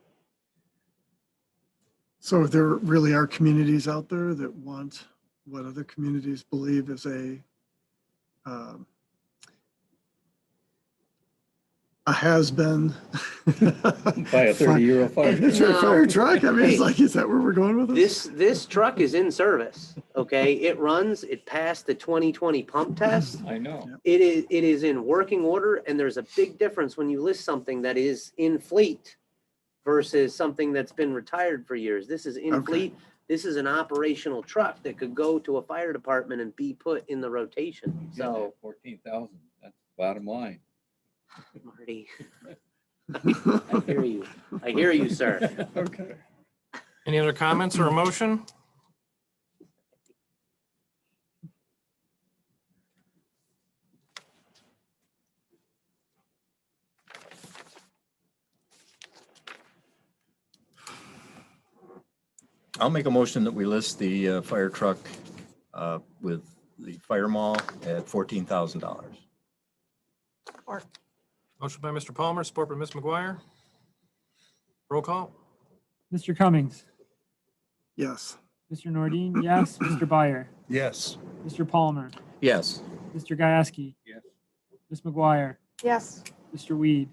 So there really are communities out there that want what other communities believe is a has-been. Buy a 30-year-old fire truck. It's a fire truck. I mean, Hey, it's like, is that where we're going with this? This truck is in service, okay? It runs, it passed the 2020 pump test. I know. It is in working order, and there's a big difference when you list something that is in fleet versus something that's been retired for years. This is in Okay. fleet. This is an operational truck that could go to a fire department and be put in the rotation. So, 14,000, that's bottom line. Marty, I hear you. I hear you, sir. Okay. Any other comments or a motion? I'll make a motion that we list the fire truck with the fire mall at $14,000. Motion by Mr. Palmer, support by Ms. McGuire. Roll call. Mr. Cummings, Yes. Mr. Nordine, yes. Mr. Byer, Yes. Mr. Palmer, Yes. Mr. Gieske, Yes. Ms. McGuire, Yes. Mr. Weed.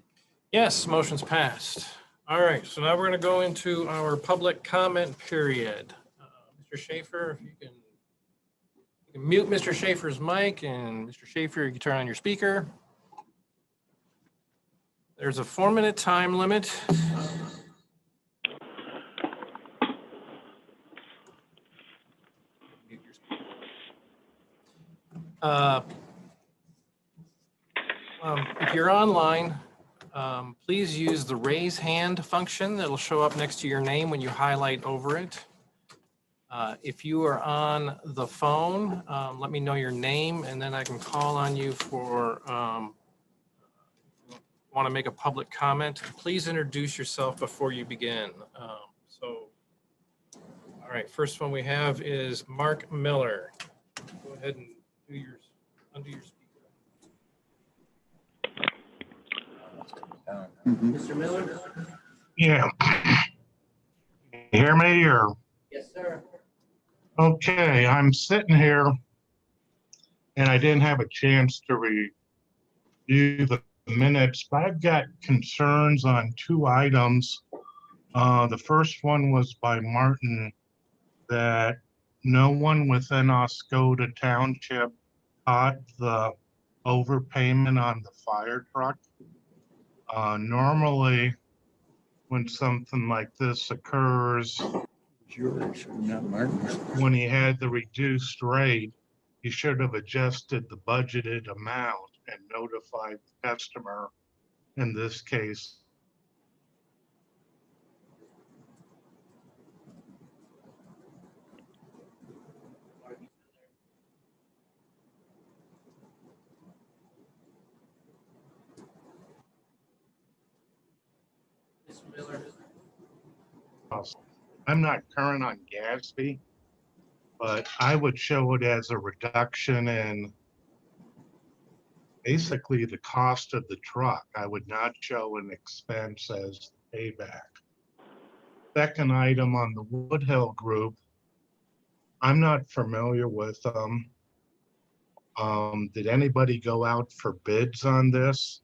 Yes, motion's passed. All right, so now we're going to go into our public comment period. Mr. Schaefer, if you can mute Mr. Schaefer's mic, and Mr. Schaefer, you can turn on your speaker. There's a 4-minute time limit. Mute your speaker. If you're online, please use the raise hand function that'll show up next to your name when you highlight over it. If you are on the phone, let me know your name and then I can call on you for want to make a public comment. Please introduce yourself before you begin. All right, first one we have is Mark Miller. Go ahead and undo your speaker. Mr. Miller? Yeah. You hear me or? Yes, sir. Okay, I'm sitting here and I didn't have a chance to review the minutes, but I've got concerns on 2 items. The first one was by Martin, that no one within Oscoda Township caught the overpayment on the fire truck. Normally, when something like this occurs, Yours, not Martin's. when he had the reduced rate, he should have adjusted the budgeted amount and notified the customer, in this case. I'm not current on Gatsby, but I would show it as a reduction in basically the cost of the truck. I would not show an expense as payback. Second item on the Woodhill group, I'm not familiar with them. Did anybody go out for bids on this?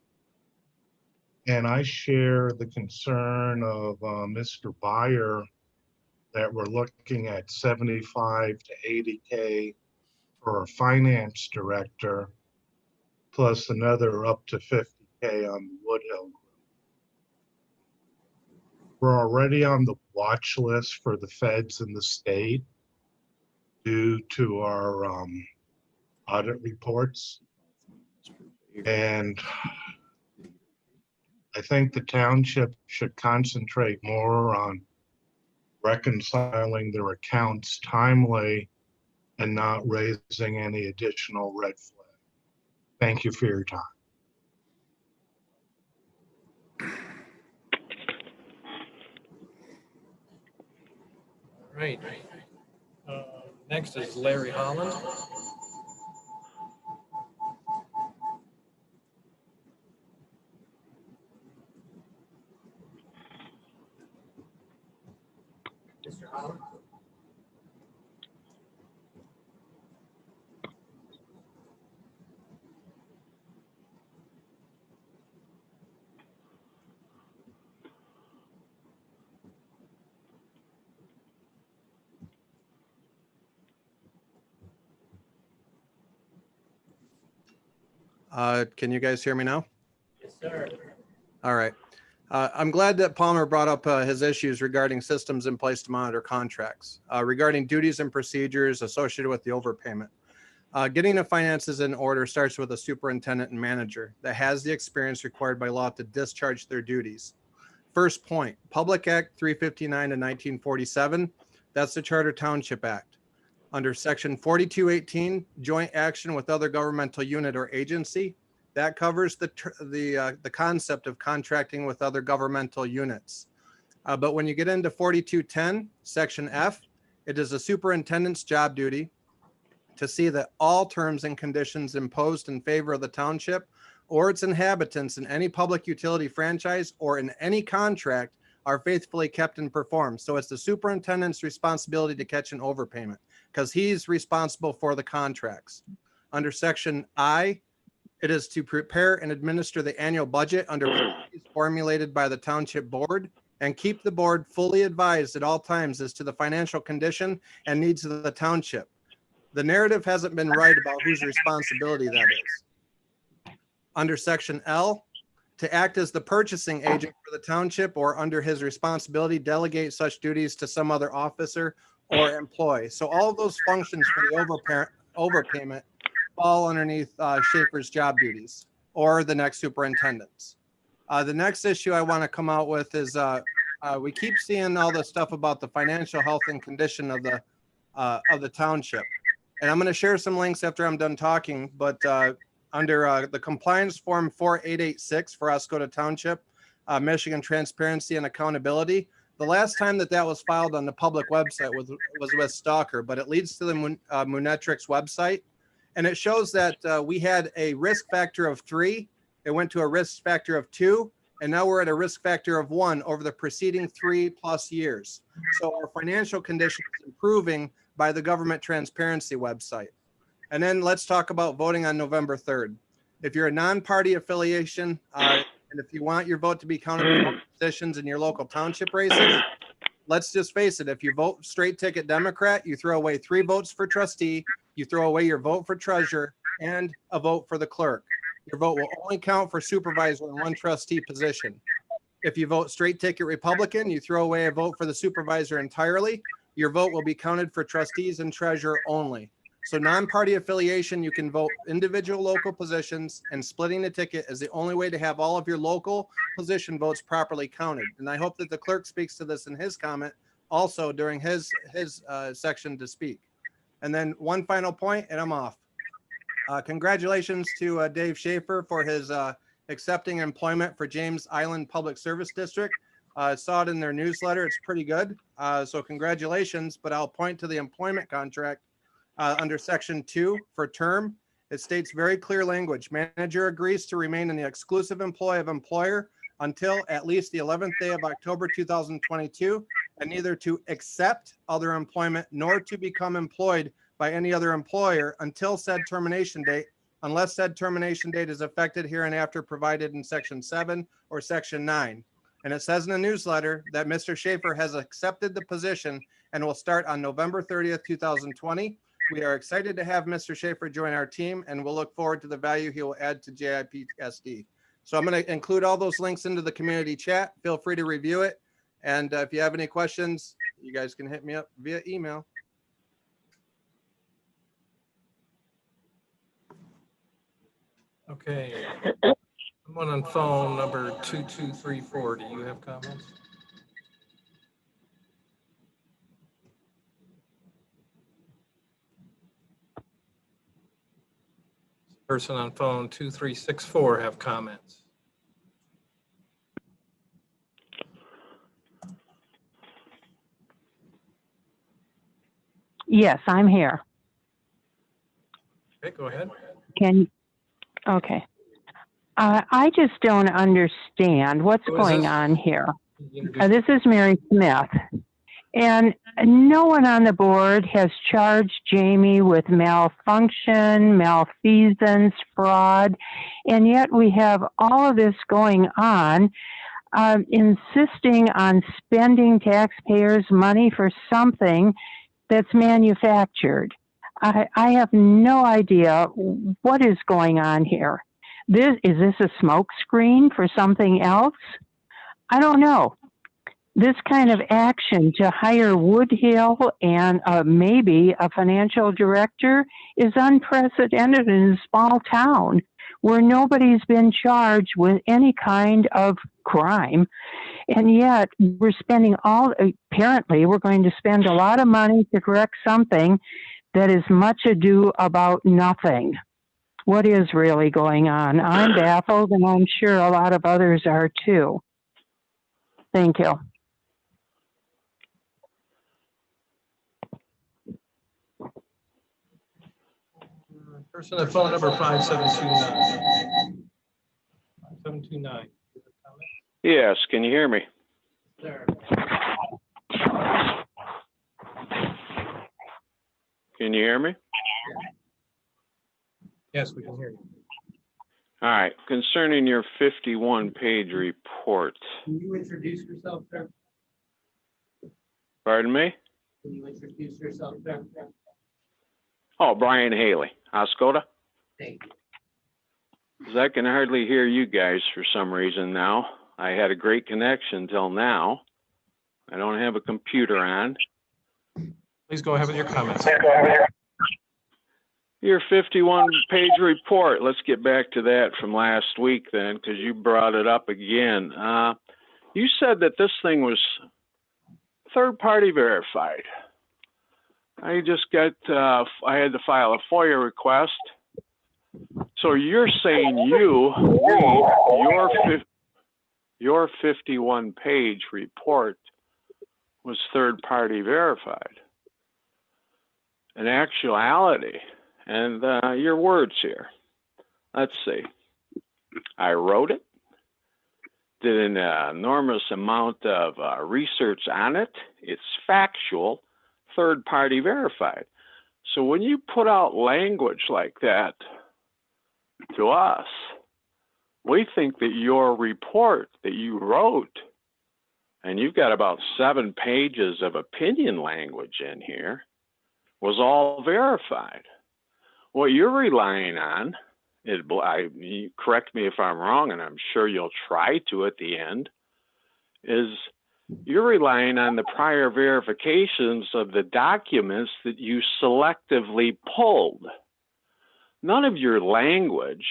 And I share the concern of Mr. Byer that we're looking at 75 to 80K for a finance director, plus another up to 50K on the Woodhill group. We're already on the watch list for the feds in the state due to our audit reports. And I think the township should concentrate more on reconciling their accounts timely and not raising any additional red flag. Thank you for your time. All right. Next is Larry Holland. Mr. Holland. Can you guys hear me now? Yes, sir. All right. I'm glad that Palmer brought up his issues regarding systems in place to monitor contracts, regarding duties and procedures associated with the overpayment. Getting the finances in order starts with a superintendent and manager that has the experience required by law to discharge their duties. First point, Public Act 359 to 1947, that's the Charter Township Act. Under Section 4218, joint action with other governmental unit or agency, that covers the concept of contracting with other governmental units. But when you get into 4210, Section F, it is a superintendent's job duty to see that all terms and conditions imposed in favor of the township or its inhabitants in any public utility franchise or in any contract are faithfully kept and performed. So it's the superintendent's responsibility to catch an overpayment because he's responsible for the contracts. Under Section I, it is to prepare and administer the annual budget under policies formulated by the township board and keep the board fully advised at all times as to the financial condition and needs of the township. The narrative hasn't been right about whose responsibility that is. Under Section L, to act as the purchasing agent for the township or under his responsibility, delegate such duties to some other officer or employee. So all of those functions for the overpayment fall underneath Schaefer's job duties or the next superintendent's. The next issue I want to come out with is we keep seeing all this stuff about the financial health and condition of the township. And I'm going to share some links after I'm done talking, but under the compliance form 4886 for Oscoda Township, Michigan Transparency and Accountability, the last time that was filed on the public website was with Stalker, but it leads to the Munetrix website. And it shows that we had a risk factor of 3. It went to a risk factor of 2. And now we're at a risk factor of 1 over the preceding 3+ years. So our financial condition is improving by the government transparency website. And then let's talk about voting on November 3rd. If you're a non-party affiliation, and if you want your vote to be counted for positions in your local township races, let's just face it, if you vote straight ticket Democrat, you throw away 3 votes for trustee, you throw away your vote for treasurer, and a vote for the clerk. Your vote will only count for supervisor in 1 trustee position. If you vote straight ticket Republican, you throw away a vote for the supervisor entirely. Your vote will be counted for trustees and treasurer only. So non-party affiliation, you can vote individual local positions, and splitting the ticket is the only way to have all of your local position votes properly counted. And I hope that the clerk speaks to this in his comment also during his section to speak. And then one final point, and I'm off. Congratulations to Dave Schaefer for his accepting employment for James Island Public Service District. I saw it in their newsletter. It's pretty good. So congratulations, but I'll point to the employment contract under section 2 for term. It states very clear language. Manager agrees to remain in the exclusive employ of employer until at least the 11th day of October 2022, and neither to accept other employment nor to become employed by any other employer until said termination date, unless said termination date is affected hereinafter provided in section 7 or section 9. And it says in the newsletter that Mr. Schaefer has accepted the position and will start on November 30th, 2020. We are excited to have Mr. Schaefer join our team, and we'll look forward to the value he will add to JIPSD. So I'm going to include all those links into the community chat. Feel free to review it. And if you have any questions, you guys can hit me up via email. Okay. Someone on phone number 2234. Do you have comments? Person on phone 2364 have comments. Yes, I'm here. Okay, go ahead. Okay. I just don't understand what's Who is going this? on here. This is Mary Smith. And no one on the board has charged Jamie with malfunction, malfeasance, fraud, and yet we have all of this going on, insisting on spending taxpayers' money for something that's manufactured. I have no idea what is going on here. Is this a smoke screen for something else? I don't know. This kind of action to hire Woodhill and maybe a financial director is unprecedented in a small town where nobody's been charged with any kind of crime. And yet we're apparently we're going to spend a lot of money to correct something that is much ado about nothing. What is really going on? I'm baffled, and I'm sure a lot of others are too. Thank you. Person on phone number 5729. 5729. Yes, can you hear me? There. Can you hear me? Yes, we can hear you. All right, concerning your 51-page report. Can you introduce yourself, sir? Pardon me? Can you introduce yourself, sir? Oh, Brian Haley, Oscoda. Thank you. 'Cause I can hardly hear you guys for some reason now. I had a great connection till now. I don't have a computer on. Please go ahead with your comments. Your 51-page report, let's get back to that from last week then, because you brought it up again. You said that this thing was third-party verified. I just got, I had to file a FOIA request. So you're saying your 51-page report was third-party verified. In actuality, and your words here, let's see. I wrote it, did an enormous amount of research on it. It's factual, third-party verified. So when you put out language like that to us, we think that your report that you wrote, and you've got about 7 pages of opinion language in here, was all verified. What you're relying on, correct me if I'm wrong, and I'm sure you'll try to at the end, is You're relying on the prior verifications of the documents that you selectively pulled. None of your language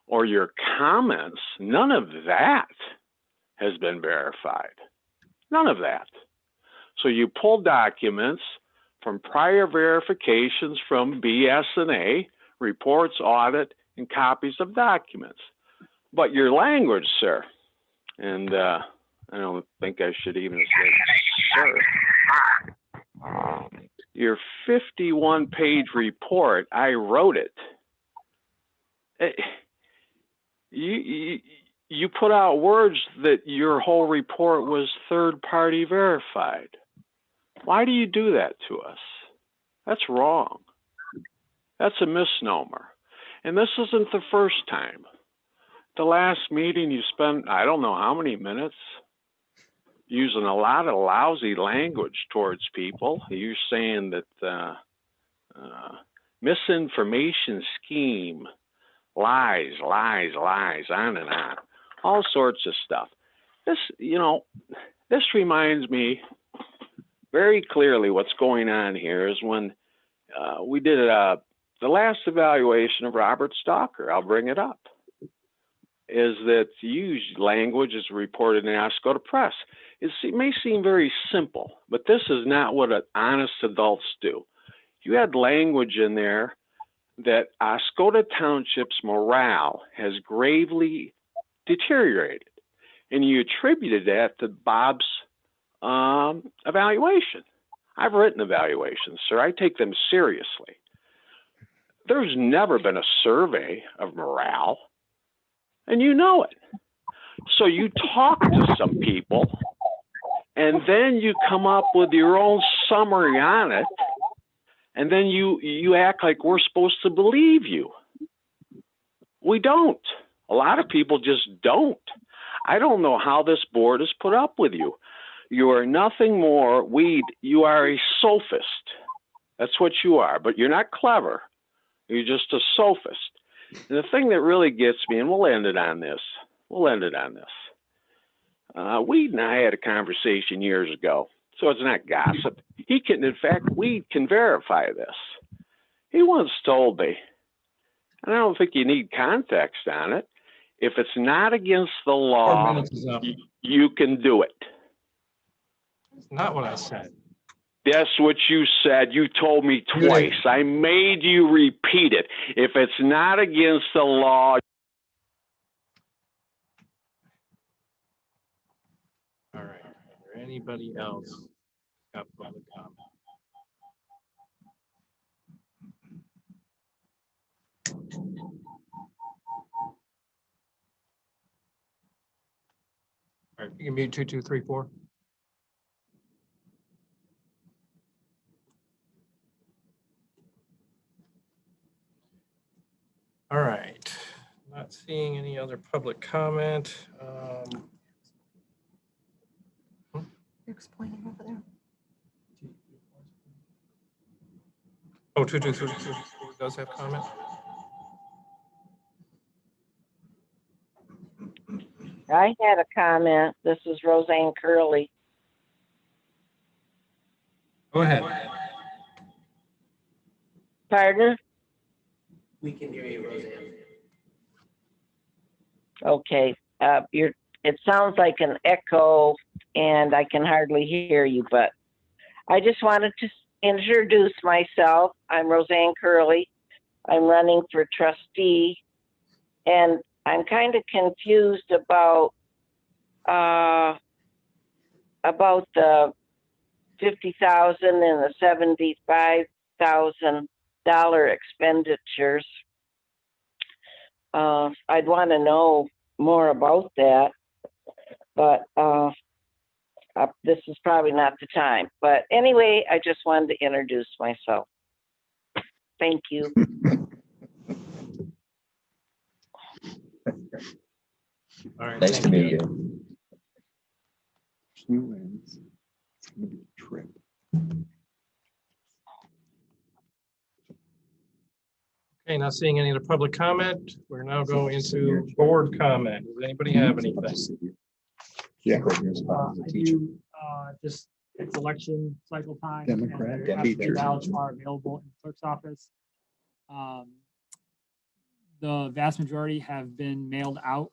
or your comments, none of that has been verified. None of that. So you pull documents from prior verifications from BS&A, reports, audit, and copies of documents. But your language, sir, and I don't think I should even say sir, your 51-page report, I wrote it. You put out words that your whole report was third-party verified. Why do you do that to us? That's wrong. That's a misnomer. And this isn't the first time. The last meeting you spent, I don't know how many minutes, using a lot of lousy language towards people. You're saying that misinformation scheme, lies, lies, lies, on and on, all sorts of stuff. This, this reminds me very clearly what's going on here is when we did the last evaluation of Robert Stalker, I'll bring it up, is that use language is reported in the Oscoda Press. It may seem very simple, but this is not what honest adults do. You had language in there that Oscoda Township's morale has gravely deteriorated, and you attributed that to Bob's evaluation. I've written evaluations, sir. I take them seriously. There's never been a survey of morale, and you know it. So you talk to some people, and then you come up with your own summary on it, and then you act like we're supposed to believe you. We don't. A lot of people just don't. I don't know how this board has put up with you. You are nothing more, you are a sophist. That's what you are, but you're not clever. You're just a sophist. And the thing that really gets me, and we'll end it on this. Weed and I had a conversation years ago, so it's not gossip. Weed can verify this. He once told me, and I don't think you need context on it, if it's not against the law, you can do it. It's not what I said. That's what you said. You told me twice. I made you repeat it. If it's not against the law. All right. Is there anybody else got public comment? All right, you can mute 2234. All right, not seeing any other public comment. Eric's pointing over there. Oh, 2234 does have comment. I had a comment. This is Roseanne Curley. Go ahead. Pardon? We can hear you, Roseanne. Okay. It sounds like an echo and I can hardly hear you, but I just wanted to introduce myself. I'm Roseanne Curley. I'm running for trustee, and I'm kind of confused about the $50,000 and the $75,000 expenditures. I'd want to know more about that, but this is probably not the time. But anyway, I just wanted to introduce myself. Thank you. All right, Nice to meet you. It's going to be a trip. Okay, not seeing any other public comment. We're now going into board comment. Does anybody have anything? Yeah. I do just it's election cycle time. Democrat and their absentee teacher. ballots are available in the clerk's office. The vast majority have been mailed out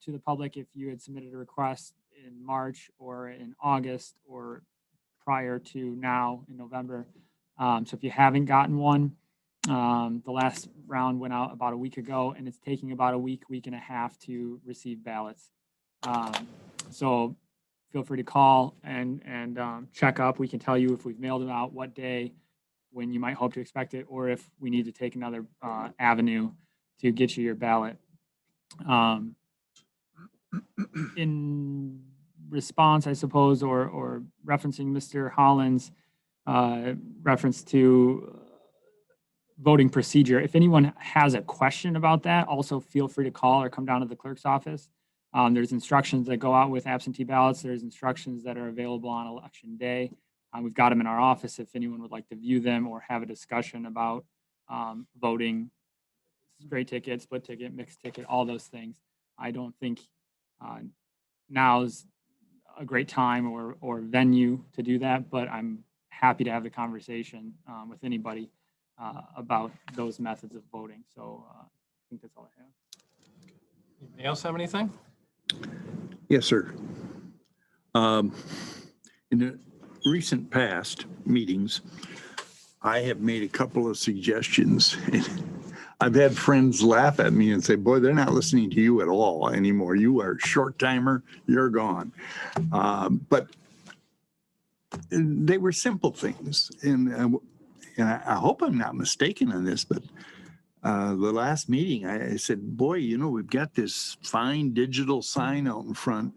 to the public if you had submitted a request in March or in August or prior to now in November. So if you haven't gotten one, the last round went out about a week ago, and it's taking about a week and a half to receive ballots. So feel free to call and check up. We can tell you if we've mailed them out, what day, when you might hope to expect it, or if we need to take another avenue to get you your ballot. In response, I suppose, or referencing Mr. Holland's reference to voting procedure, if anyone has a question about that, also feel free to call or come down to the clerk's office. There's instructions that go out with absentee ballots. There's instructions that are available on election day. We've got them in our office if anyone would like to view them or have a discussion about voting, straight ticket, split ticket, mixed ticket, all those things. I don't think now's a great time or venue to do that, but I'm happy to have the conversation with anybody about those methods of voting. So I think that's all I have. Anybody else have anything? Yes, sir. In the recent past meetings, I have made a couple of suggestions. I've had friends laugh at me and say, boy, they're not listening to you at all anymore. You are a short timer, you're gone. But they were simple things. And I hope I'm not mistaken on this, but the last meeting, I said, boy, you know, we've got this fine digital sign out in front.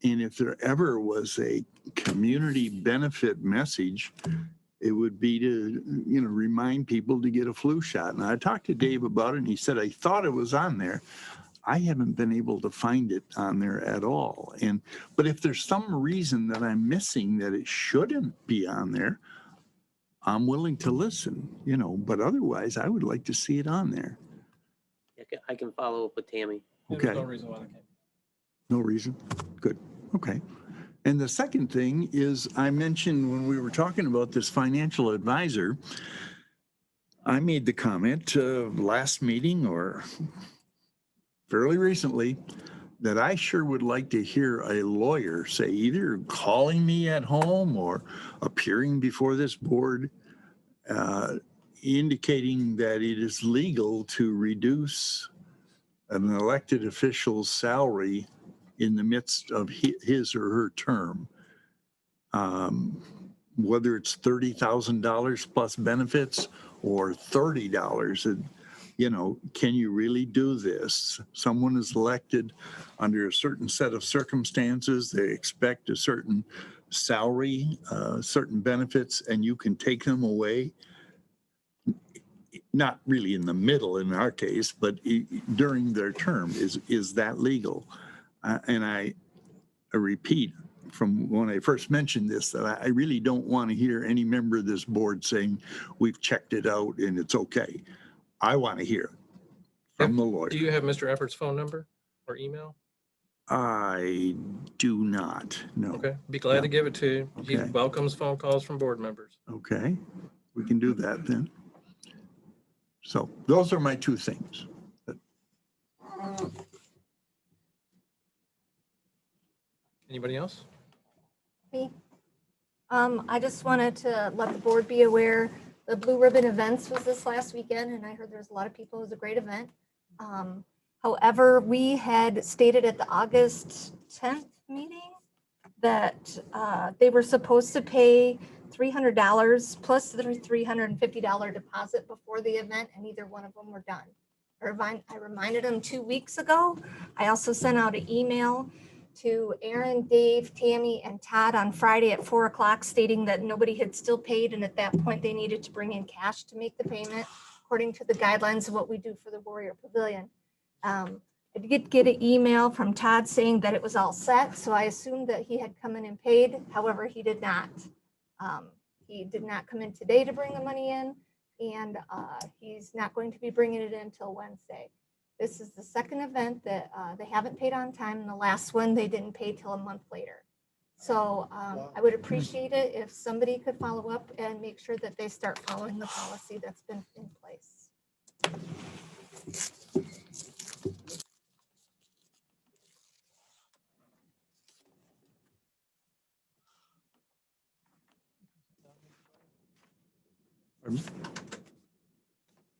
And if there ever was a community benefit message, it would be to, you know, remind people to get a flu shot. And I talked to Dave about it, and he said, I thought it was on there. I haven't been able to find it on there at all. But if there's some reason that I'm missing that it shouldn't be on there, I'm willing to listen, you know, but otherwise I would like to see it on there. I can follow up with Tammy. Okay. There's no reason why they can't. No reason? Good. Okay. And the second thing is I mentioned when we were talking about this financial advisor, I made the comment last meeting or fairly recently that I sure would like to hear a lawyer say, either calling me at home or appearing before this board, indicating that it is legal to reduce an elected official's salary in the midst of his or her term. Whether it's $30,000 plus benefits or $30, you know, can you really do this? Someone is elected under a certain set of circumstances. They expect a certain salary, certain benefits, and you can take them away. Not really in the middle in our case, but during their term. Is that legal? And I repeat from when I first mentioned this, that I really don't want to hear any member of this board saying we've checked it out and it's okay. I want to hear it from the lawyer. Do you have Mr. Effort's phone number or email? I do not, no. Okay, be glad to give it to you. He Okay. welcomes phone calls from board members. Okay, we can do that then. So those are my two things. Anybody else? Me. I just wanted to let the board be aware, the Blue Ribbon Events was this last weekend, and I heard there's a lot of people. It was a great event. However, we had stated at the August 10th meeting that they were supposed to pay $300 plus the $350 deposit before the event, and neither one of them were done. I reminded them 2 weeks ago. I also sent out an email to Aaron, Dave, Tammy, and Todd on Friday at 4 o'clock stating that nobody had still paid, and at that point they needed to bring in cash to make the payment according to the guidelines of what we do for the Warrior Pavilion. I did get an email from Todd saying that it was all set, so I assumed that he had come in and paid. However, he did not. He did not come in today to bring the money in, and he's not going to be bringing it in until Wednesday. This is the second event that they haven't paid on time, and the last one they didn't pay till a month later. So I would appreciate it if somebody could follow up and make sure that they start following the policy that's been in place.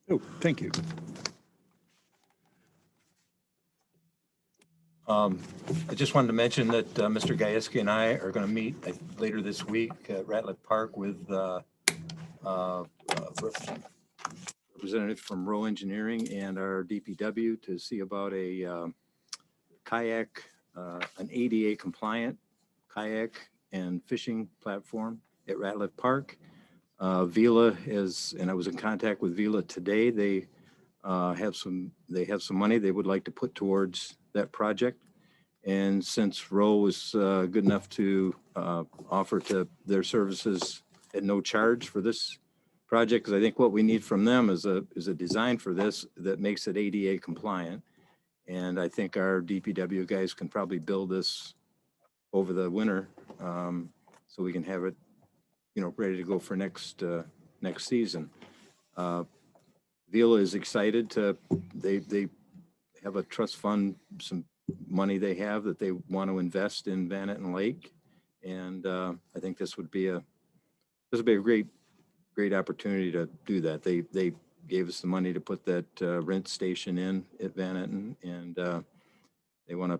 Oh, thank you. I just wanted to mention that Mr. Gajewski and I are going to meet later this week at Ratliff Park with representative from Row Engineering and our DPW to see about a kayak, an ADA compliant kayak and fishing platform at Ratliff Park. Vila is, and I was in contact with Vila today. They have some money they would like to put towards that project. And since Row was good enough to offer to their services at no charge for this project, because I think what we need from them is a design for this that makes it ADA compliant. And I think our DPW guys can probably build this over the winter so we can have it, ready to go for next season. Vila is excited to, they have a trust fund, some money they have that they want to invest in Vanneton Lake. And I think this would be a great opportunity to do that. They gave us the money to put that rent station in at Vanneton, and they want to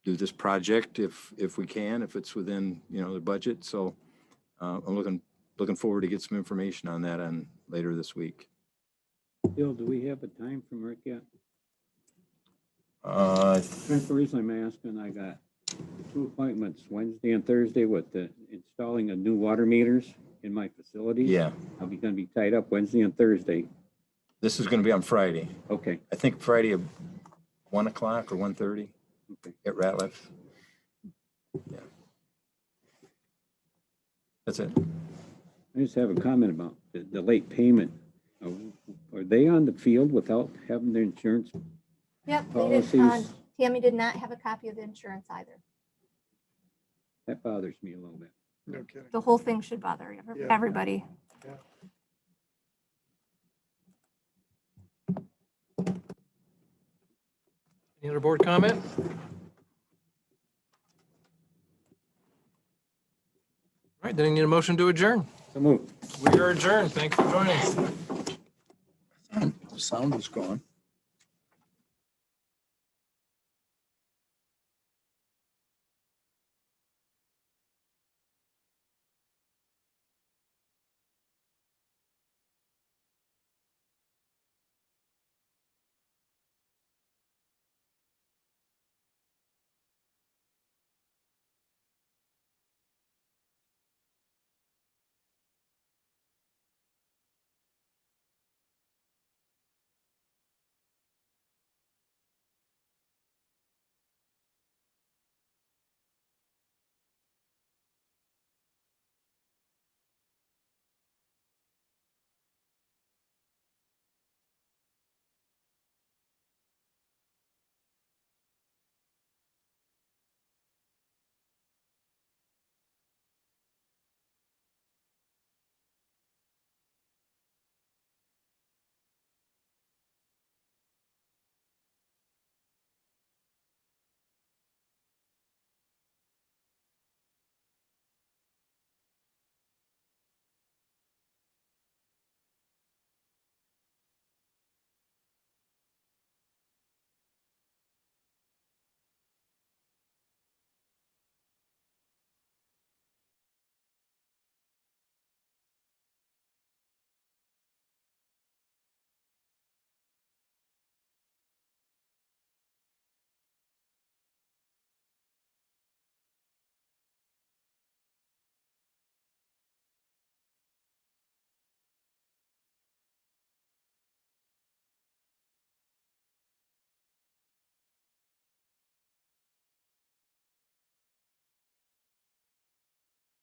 do this project if we can, if it's within, the budget. So I'm looking forward to get some information on that later this week. Bill, do we have a time from Rick yet? That's That's the reason I'm asking. I got 2 appointments, Wednesday and Thursday, with the installing of new water meters in my facilities. Yeah, I'll be gonna be tied up Wednesday and Thursday. this is going to be on Friday. Okay, I think Friday at 1 o'clock or 1:30 okay. at Ratliff. Yeah. That's it. I just have a comment about the late payment. Are they on the field without having their insurance? Yep, Policies. Tammy did not have a copy of the insurance either. That bothers me a little bit. No kidding. The whole thing should bother Yeah. everybody. Any other board comment? All right, then I need a motion to adjourn. So move. We are adjourned. Thanks for joining. Sound is gone.